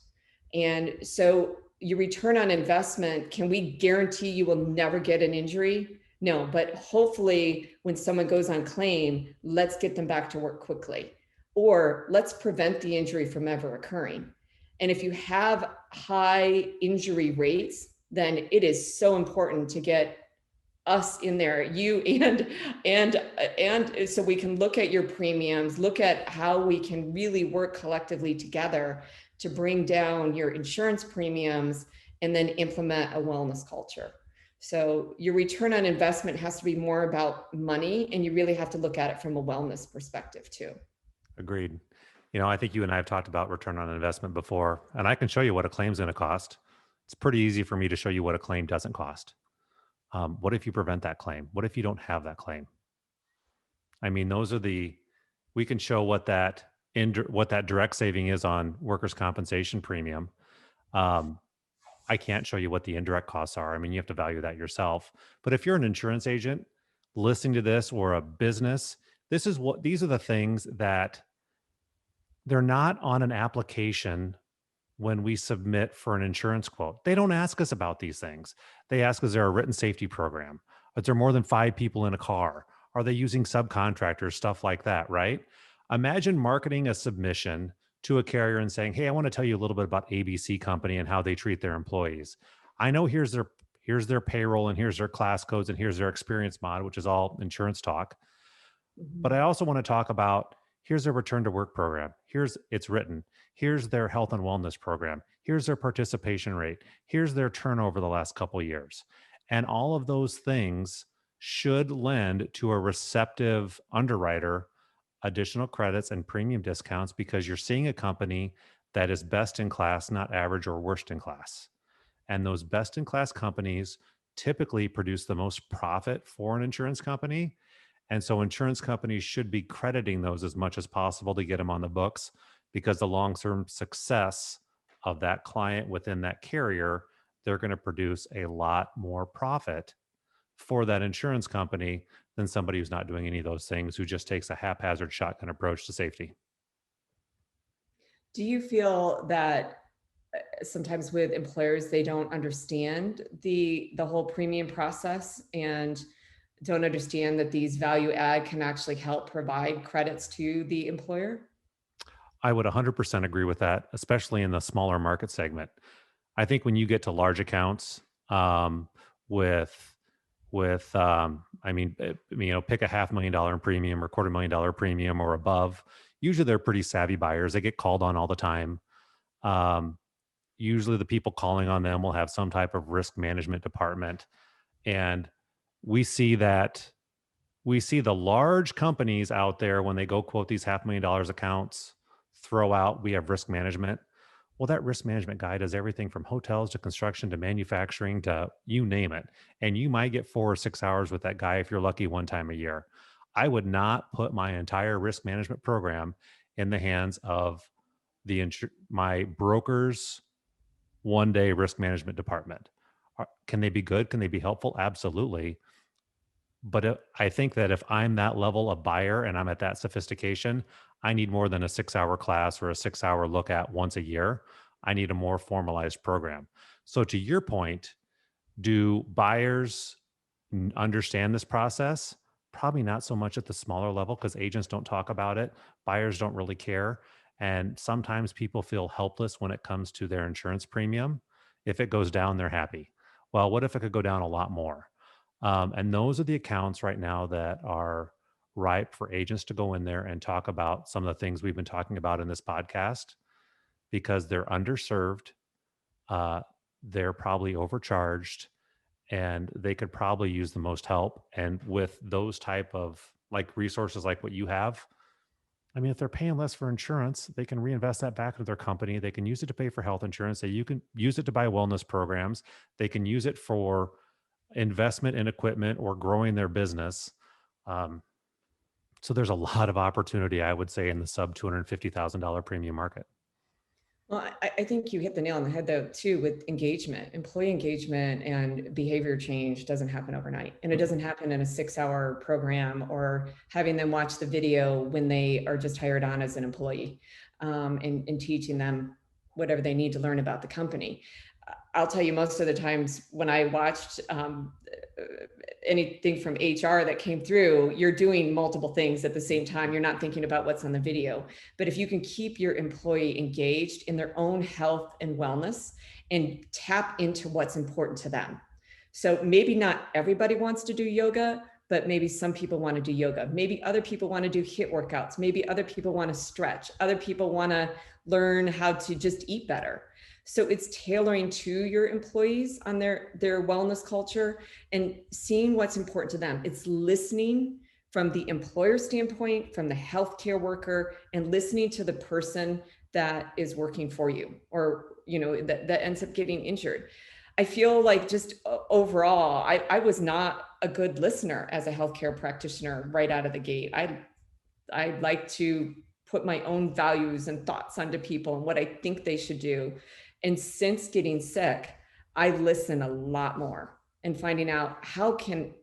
And so your return on investment, can we guarantee you will never get an injury? No, but hopefully when someone goes on claim, let's get them back to work quickly, or let's prevent the injury from ever occurring. And if you have high injury rates, then it is so important to get us in there, you and so we can look at your premiums, look at how we can really work collectively together to bring down your insurance premiums and then implement a wellness culture. So your return on investment has to be more about money, and you really have to look at it from a wellness perspective too. agreed. I think you and I have talked about return on investment before, and I can show you what a claim's going to cost. It's pretty easy for me to show you what a claim doesn't cost. What if you prevent that claim? What if you don't have that claim? I mean, we can show what that direct saving is on workers' compensation premium. Um, I can't show you what the indirect costs are. I mean, you have to value that yourself. But if you're an insurance agent listening to this, or a business, these are the things that they're not on an application. When we submit for an insurance quote, they don't ask us about these things. They ask, is there a written safety program? Is there more than 5 people in a car? Are they using subcontractors? Stuff like that, right? Imagine marketing a submission to a carrier and saying, hey, I want to tell you a little bit about ABC company and how they treat their employees. I know here's their payroll, and here's their class codes, and here's their experience mod, which is all insurance talk. But I also want to talk about, here's their return to work program. It's written. Here's their health and wellness program. Here's their participation rate. Here's their turnover the last couple of years. And all of those things should lend to a receptive underwriter additional credits and premium discounts, because you're seeing a company that is best in class, not average or worst in class. And those best in class companies typically produce the most profit for an insurance company. And so insurance companies should be crediting those as much as possible to get them on the books, because the long-term success of that client within that carrier, they're going to produce a lot more profit for that insurance company than somebody who's not doing any of those things, who just takes a haphazard shotgun approach to safety. Do you feel that sometimes with employers, they don't understand the whole premium process and don't understand that these value add can actually help provide credits to the employer? I would 100% agree with that, especially in the smaller market segment. I think when you get to large accounts, with I mean, pick a $500,000 in premium or $250,000 premium or above. Usually they're pretty savvy buyers. They get called on all the time. Usually the people calling on them will have some type of risk management department. And we see the large companies out there, when they go quote these $500,000 accounts, throw out, we have risk management. Well, that risk management guy does everything from hotels to construction to manufacturing to you name it. And you might get 4 or 6 hours with that guy if you're lucky one time a year. I would not put my entire risk management program in the hands of my broker's one-day risk management department. Can they be good? Can they be helpful? Absolutely. But I think that if I'm that level of buyer and I'm at that sophistication, I need more than a 6-hour class or a 6-hour look at once a year. I need a more formalized program. So to your point, do buyers understand this process? Probably not so much at the smaller level because agents don't talk about it. Buyers don't really care. And sometimes people feel helpless when it comes to their insurance premium. If it goes down, they're happy. Well, what if it could go down a lot more? And those are the accounts right now that are ripe for agents to go in there and talk about some of the things we've been talking about in this podcast because they're underserved. Uh, they're probably overcharged and they could probably use the most help. And with those type of like resources like what you have, I mean, if they're paying less for insurance, they can reinvest that back into their company. They can use it to pay for health insurance. You can use it to buy wellness programs. They can use it for investment in equipment or growing their business. Um, so there's a lot of opportunity, I would say, in the sub $250,000 premium market. Well, I think you hit the nail on the head, though, too, with engagement. Employee engagement and behavior change doesn't happen overnight. And it doesn't happen in a 6-hour program or having them watch the video when they are just hired on as an employee, and teaching them whatever they need to learn about the company. I'll tell you, most of the times when I watched anything from HR that came through, you're doing multiple things at the same time. You're not thinking about what's on the video. But if you can keep your employee engaged in their own health and wellness and tap into what's important to them. So maybe not everybody wants to do yoga, but maybe some people want to do yoga. Maybe other people want to do HIIT workouts. Maybe other people want to stretch. Other people want to learn how to just eat better. So it's tailoring to your employees on their wellness culture and seeing what's important to them. It's listening from the employer standpoint, from the healthcare worker, and listening to the person that is working for you or, that ends up getting injured. I feel like just overall, I was not a good listener as a healthcare practitioner right out of the gate. I like to put my own values and thoughts onto people and what I think they should do. And since getting sick, I listen a lot more and finding out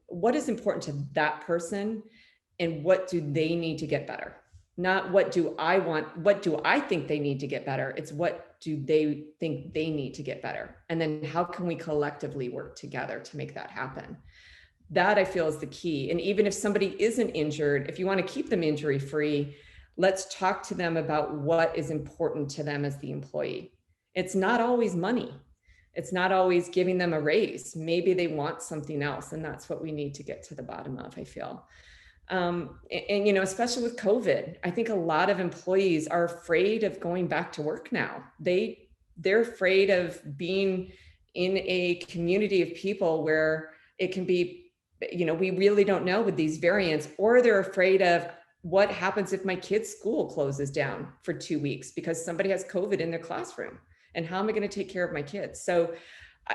what is important to that person and what do they need to get better? Not what do I want, what do I think they need to get better? It's what do they think they need to get better? And then how can we collectively work together to make that happen? That I feel is the key. And even if somebody isn't injured, if you want to keep them injury free, let's talk to them about what is important to them as the employee. It's not always money. It's not always giving them a raise. Maybe they want something else. And that's what we need to get to the bottom of, I feel. And especially with COVID, I think a lot of employees are afraid of going back to work now. They're afraid of being in a community of people where it can be, we really don't know with these variants, or they're afraid of what happens if my kid's school closes down for 2 weeks because somebody has COVID in their classroom. And how am I going to take care of my kids? So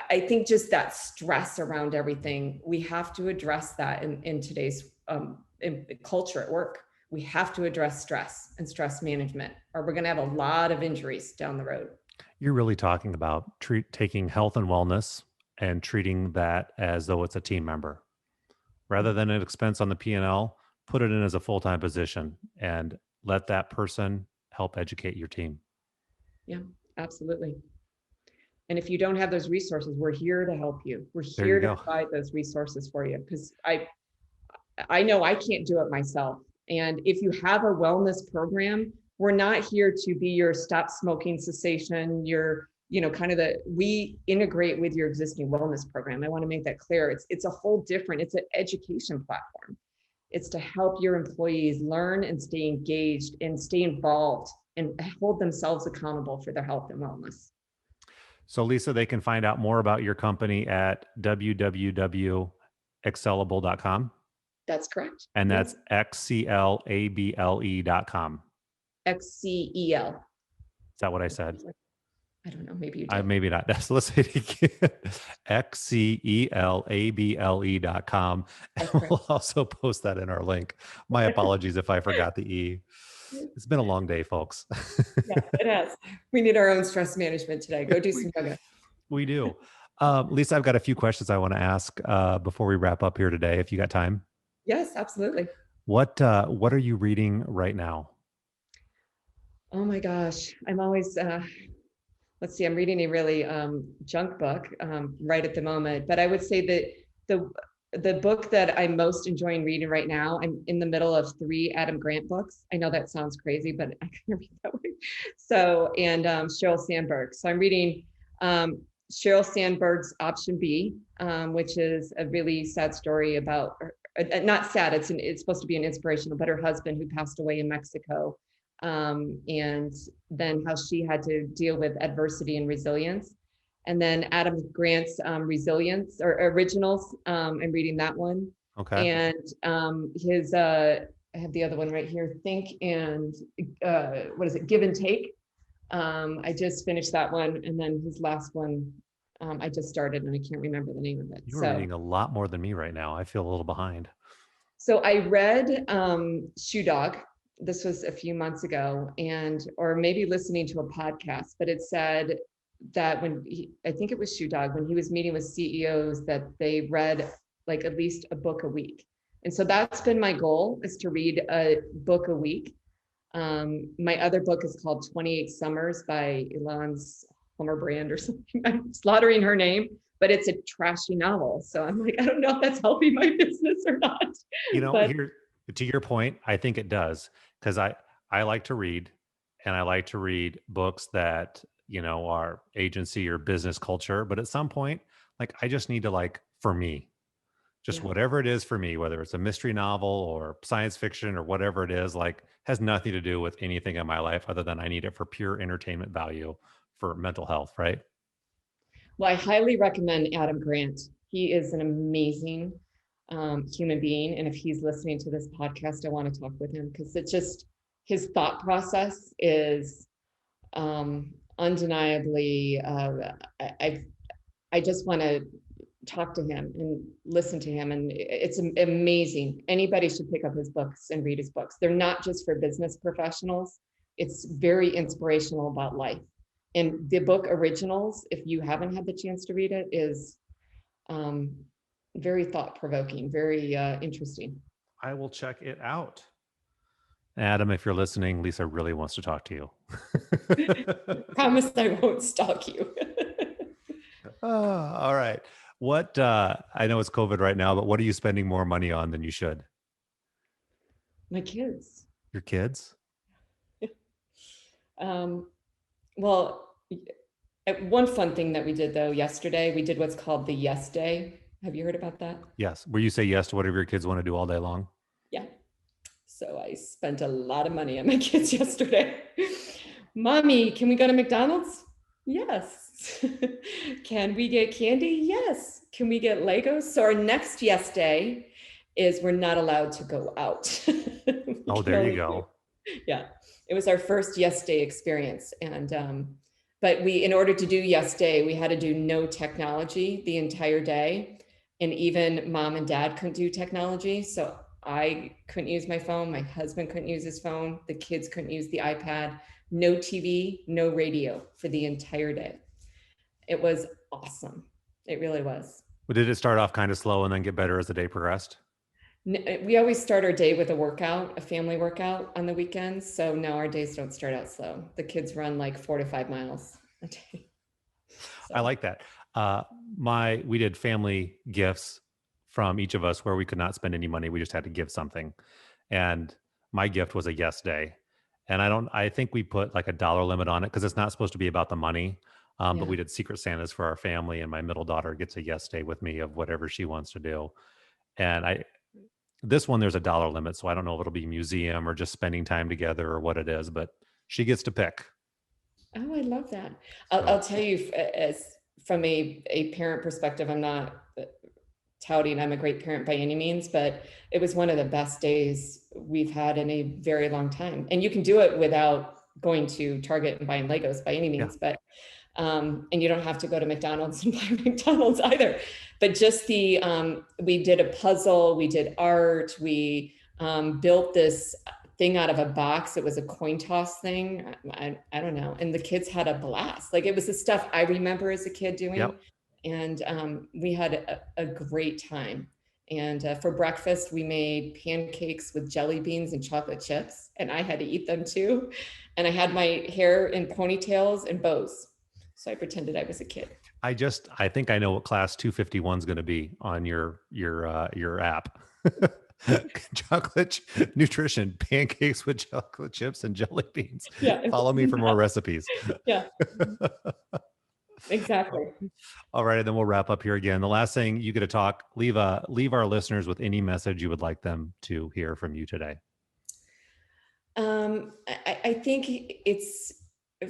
I think just that stress around everything, we have to address that in today's culture at work. We have to address stress and stress management, or we're going to have a lot of injuries down the road. You're really talking about taking health and wellness and treating that as though it's a team member. Rather than an expense on the P&L, put it in as a full-time position and let that person help educate your team. Yeah, absolutely. And if you don't have those resources, we're here to help you. We're here to provide those resources for you, because I know I can't do it myself. And if you have a wellness program, we're not here to be your stop smoking cessation, we integrate with your existing wellness program. I want to make that clear. It's a whole different, it's an education platform. It's to help your employees learn and stay engaged and stay involved and hold themselves accountable for their health and wellness. So Lisa, they can find out more about your company at www.XcelABLE.com. That's correct. And that's XcelABLE.com. XCEL. Is that what I said? I don't know. Maybe you did. Maybe not. So let's say it again. XcelABLE.com. And we'll also post that in our link. My apologies if I forgot the E. It's been a long day, folks. Yeah, it has. We need our own stress management today. Go do some yoga. We do. Lisa, I've got a few questions I want to ask before we wrap up here today, if you got time. Yes, absolutely. What are you reading right now? Oh my gosh. I'm always, let's see, I'm reading a really junk book right at the moment, but I would say that the the book that I'm most enjoying reading right now, I'm in the middle of 3 Adam Grant books. I know that sounds crazy, but I can read that way. So, and Sheryl Sandberg. So I'm reading Sheryl Sandberg's Option B, which is a really sad story about, not sad, it's supposed to be an inspirational, but her husband who passed away in Mexico. And then how she had to deal with adversity and resilience. And then Adam Grant's Resilience or Originals. I'm reading that one. Okay. And his, I have the other one right here, Think and what is it, Give and Take. I just finished that one. And then his last one, I just started and I can't remember the name of it. You're reading a lot more than me right now. I feel a little behind. So I read Shoe Dog. This was a few months ago, or maybe listening to a podcast, but it said that I think it was Shoe Dog, when he was meeting with CEOs, that they read like at least a book a week. And so that's been my goal, is to read a book a week. My other book is called 28 Summers by Elance Homerbrand or something. I'm slaughtering her name, but it's a trashy novel. So I'm like, I don't know if that's helping my business or not. But Here, to your point, I think it does, because I like to read, and I like to read books that, are agency or business culture. But at some point, like, I just need to, like, for me, just yeah. whatever it is for me, whether it's a mystery novel or science fiction or whatever it is, like, has nothing to do with anything in my life other than I need it for pure entertainment value for mental health, right? Well, I highly recommend Adam Grant. He is an amazing human being. And if he's listening to this podcast, I want to talk with him, because it's just, his thought process is undeniably, I just want to talk to him and listen to him. And it's amazing. Anybody should pick up his books and read his books. They're not just for business professionals. It's very inspirational about life. And the book Originals, if you haven't had the chance to read it, is very thought-provoking, very interesting. I will check it out. Adam, if you're listening, Lisa really wants to talk to you. Promise I won't stalk you. All right. I know it's COVID right now, but what are you spending more money on than you should? My kids. Your kids? Well, one fun thing that we did though yesterday, we did what's called the Yes Day. Have you heard about that? Yes. Where you say yes to whatever your kids want to do all day long? Yeah. So I spent a lot of money on my kids yesterday. Mommy, can we go to McDonald's? Yes. Can we get candy? Yes. Can we get Legos? So our next Yes Day is we're not allowed to go out. Oh, there you go. Yeah. It was our first Yes Day experience. And, but in order to do Yes Day, we had to do no technology the entire day. And even mom and dad couldn't do technology. So I couldn't use my phone. My husband couldn't use his phone. The kids couldn't use the iPad. No TV, no radio for the entire day. It was awesome. It really was. But did it start off kind of slow and then get better as the day progressed? We always start our day with a family workout on the weekends. So no, our days don't start out slow. The kids run like 4 to 5 miles a day. So. I like that. We did family gifts from each of us where we could not spend any money. We just had to give something. And my gift was a Yes Day. And I think we put like a dollar limit on it, because it's not supposed to be about the money. But we did Secret Santas for our family, and my middle daughter gets a Yes Day with me of whatever she wants to do. And this one, there's a dollar limit. So I don't know if it'll be museum or just spending time together or what it is, but she gets to pick. Oh, I love that. I'll tell you, as from a parent perspective, I'm not touting I'm a great parent by any means, but it was one of the best days we've had in a very long time. And you can do it without going to Target and buying Legos by any means, but and you don't have to go to McDonald's and buy McDonald's either. But just we did a puzzle, we did art, we built this thing out of a box. It was a coin toss thing. I don't know. And the kids had a blast. Like, it was the stuff I remember as a kid doing. Yep. And we had a great time. And for breakfast, we made pancakes with jelly beans and chocolate chips, and I had to eat them too. And I had my hair in ponytails and bows. So I pretended I was a kid. I think I know what class 251 is going to be on your app. Nutrition, pancakes with chocolate chips and jelly beans. Yeah. Follow me for more recipes. Yeah, exactly. All right, and then we'll wrap up here again. The last thing you get to talk, leave our listeners with any message you would like them to hear from you today. I think it's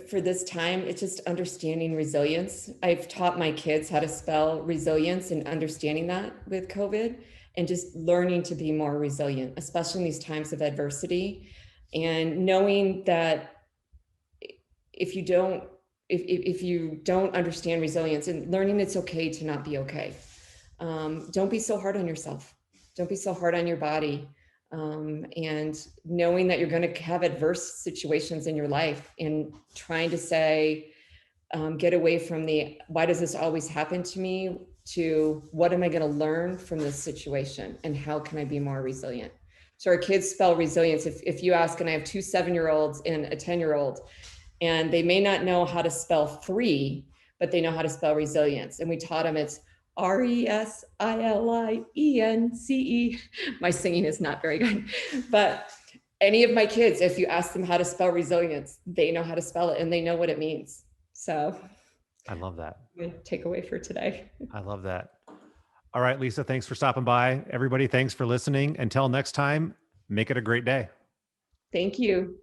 for this time, it's just understanding resilience. I've taught my kids how to spell resilience and understanding that with COVID, and just learning to be more resilient, especially in these times of adversity, and knowing that if you don't understand resilience, and learning it's okay to not be okay. Don't be so hard on yourself. Don't be so hard on your body. And knowing that you're going to have adverse situations in your life, and trying to say, get away from the, why does this always happen to me, to what am I going to learn from this situation, and how can I be more resilient? So our kids spell resilience. If you ask, and I have 2 7-year-olds and a 10-year-old, and they may not know how to spell 3, but they know how to spell resilience. And we taught them it's RESILIENCE. My singing is not very good, but any of my kids, if you ask them how to spell resilience, they know how to spell it and they know what it means. So I love that. Takeaway for today. I love that. All right, Lisa, thanks for stopping by. Everybody, thanks for listening. Until next time, make it a great day. Thank you.